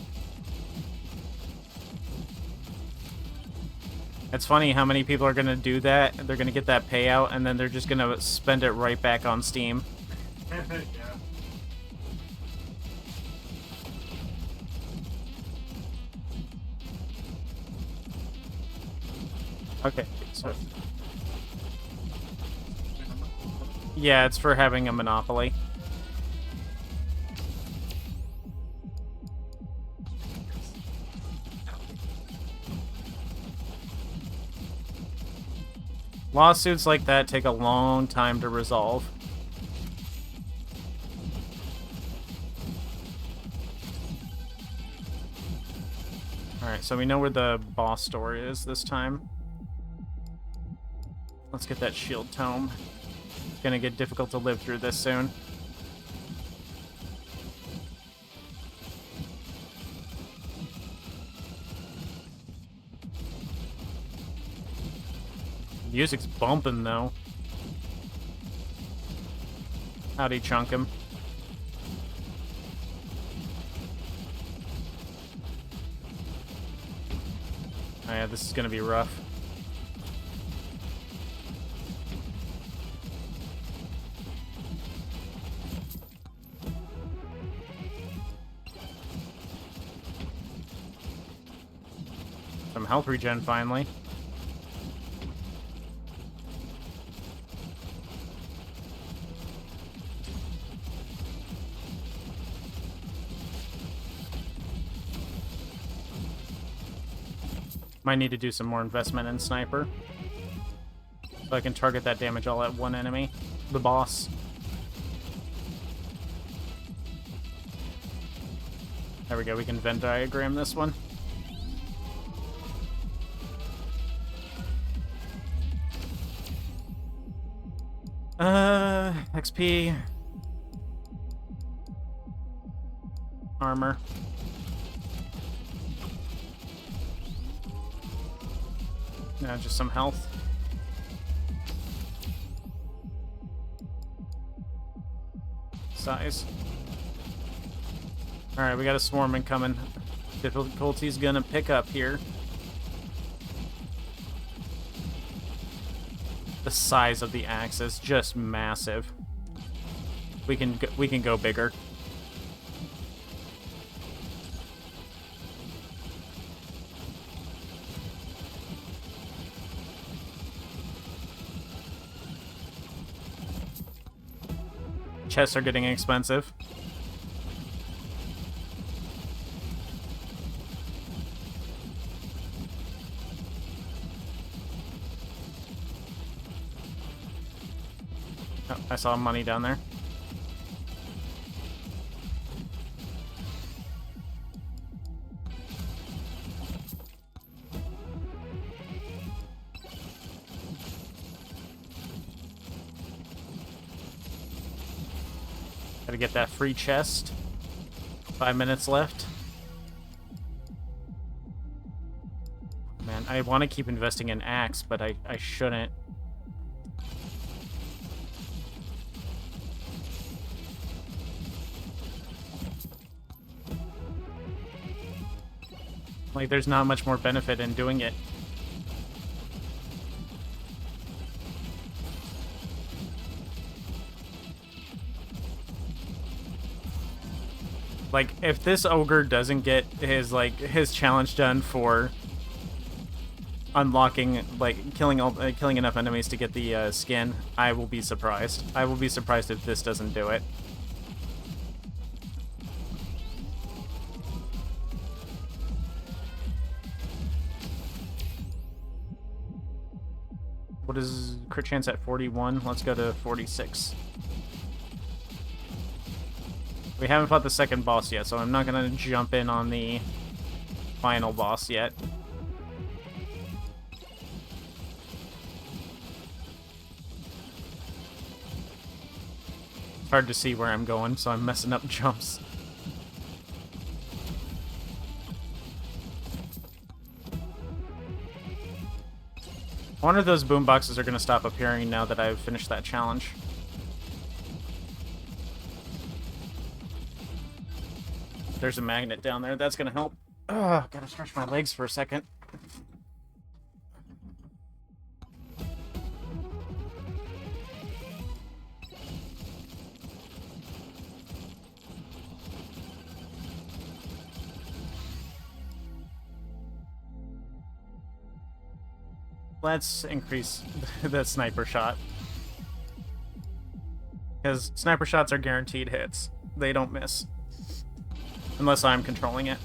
It's funny how many people are going to do that. They're going to get that payout, and then they're just going to spend it right back on Steam. Yeah. Okay, so... Yeah, it's for having a monopoly. Lawsuits like that take a long time to resolve. Alright, so we know where the boss store is this time. Let's get that shield tome. It's gonna get difficult to live through this soon. Music's bumping, though. Howdy, chunk him. Oh yeah, this is gonna be rough. Some health regen, finally. Might need to do some more investment in sniper. So I can target that damage all at one enemy. The boss. There we go, we can Venn diagram this one. XP. Armor. Yeah, just some health. Size. Alright, we got a swarm incoming. Difficulty's gonna pick up here. The size of the axe is just massive. We can go bigger. Chests are getting expensive. Oh, I saw money down there. Gotta get that free chest. 5 minutes left. Man, I want to keep investing in axe, but I shouldn't. Like, there's not much more benefit in doing it. Like, if this ogre doesn't get his challenge done for unlocking, like, killing enough enemies to get the skin, I will be surprised. I will be surprised if this doesn't do it. What is crit chance at 41? Let's go to 46. We haven't fought the second boss yet, so I'm not going to jump in on the final boss yet. It's hard to see where I'm going, so I'm messing up jumps. I wonder if those boomboxes are going to stop appearing now that I've finished that challenge. There's a magnet down there. That's going to help. Ugh, gotta stretch my legs for a second. Let's increase the sniper shot. Because sniper shots are guaranteed hits. They don't miss. Unless I'm controlling it.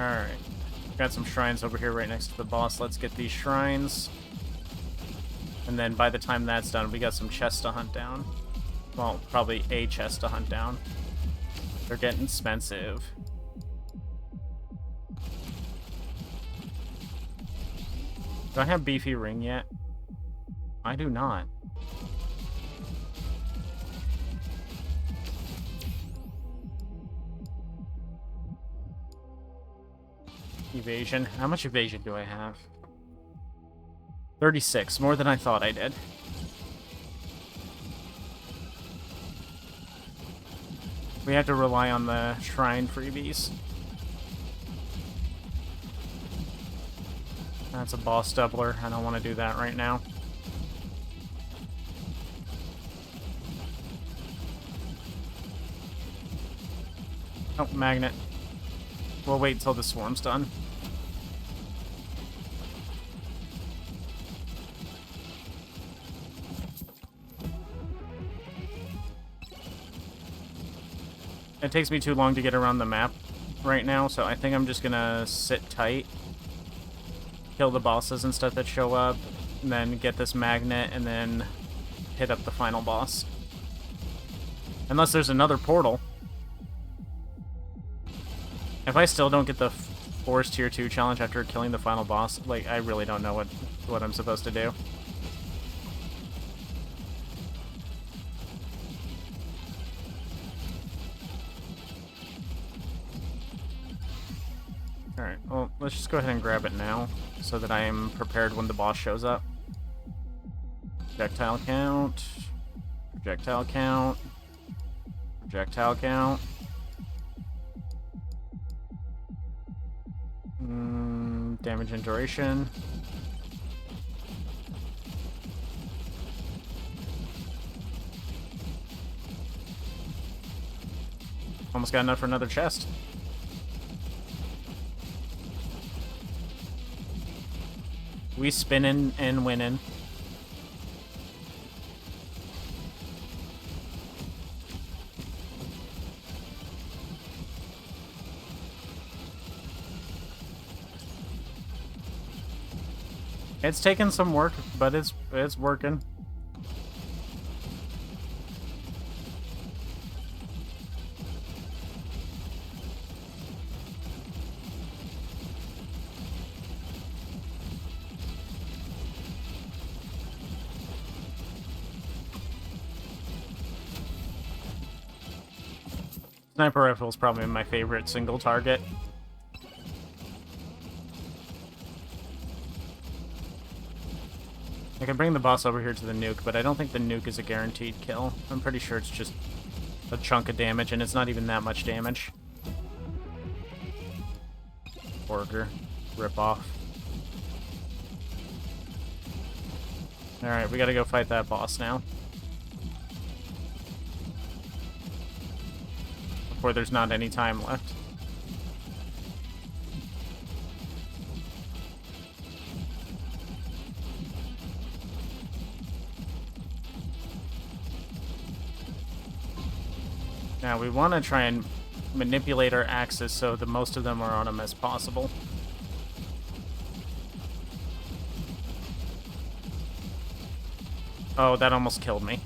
Alright. Got some shrines over here right next to the boss. Let's get these shrines. And then by the time that's done, we got some chests to hunt down. Well, probably a chest to hunt down. They're getting expensive. Do I have beefy ring yet? I do not. Evasion. How much evasion do I have? 36. More than I thought I did. We have to rely on the shrine freebies. That's a boss doubler. I don't want to do that right now. Oh, magnet. We'll wait until the swarm's done. It takes me too long to get around the map right now, so I think I'm just gonna sit tight, kill the bosses and stuff that show up, and then get this magnet, and then hit up the final boss. Unless there's another portal. If I still don't get the Forest Tier 2 challenge after killing the final boss, like, I really don't know what I'm supposed to do. Alright, well, let's just go ahead and grab it now, so that I am prepared when the boss shows up. Projectile count. Projectile count. Projectile count. Damage and duration. Almost got enough for another chest. We spinning and winning. It's taking some work, but it's working. Sniper rifle is probably my favorite single target. I can bring the boss over here to the nuke, but I don't think the nuke is a guaranteed kill. I'm pretty sure it's just a chunk of damage, and it's not even that much damage. Burger. Rip off. Alright, we gotta go fight that boss now. before there's not any time left. Now we want to try and manipulate our axes so the most of them are on them as possible. Oh, that almost killed me.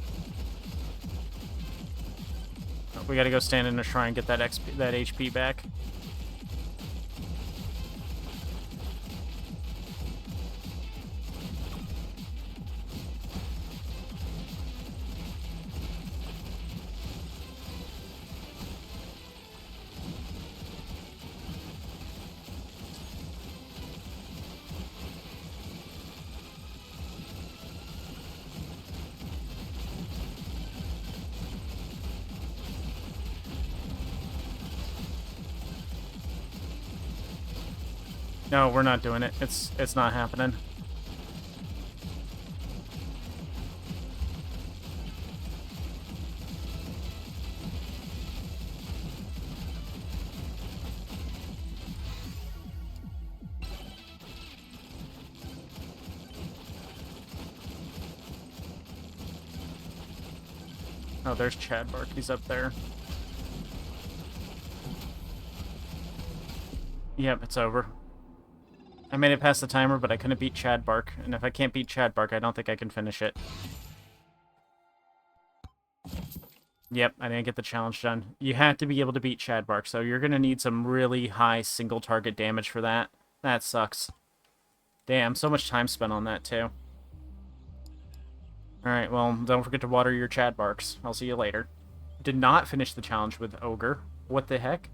We gotta go stand in a shrine and get that that HP back. No, we're not doing it. It's not happening. Oh, there's Chad Bark. He's up there. Yep, it's over. I made it past the timer, but I couldn't beat Chad Bark. And if I can't beat Chad Bark, I don't think I can finish it. Yep, I didn't get the challenge done. You have to be able to beat Chad Bark, so you're going to need some really high single target damage for that. That sucks. Damn, so much time spent on that, too. Alright, well, don't forget to water your Chad Barks. I'll see you later. Did not finish the challenge with Ogre. What the heck?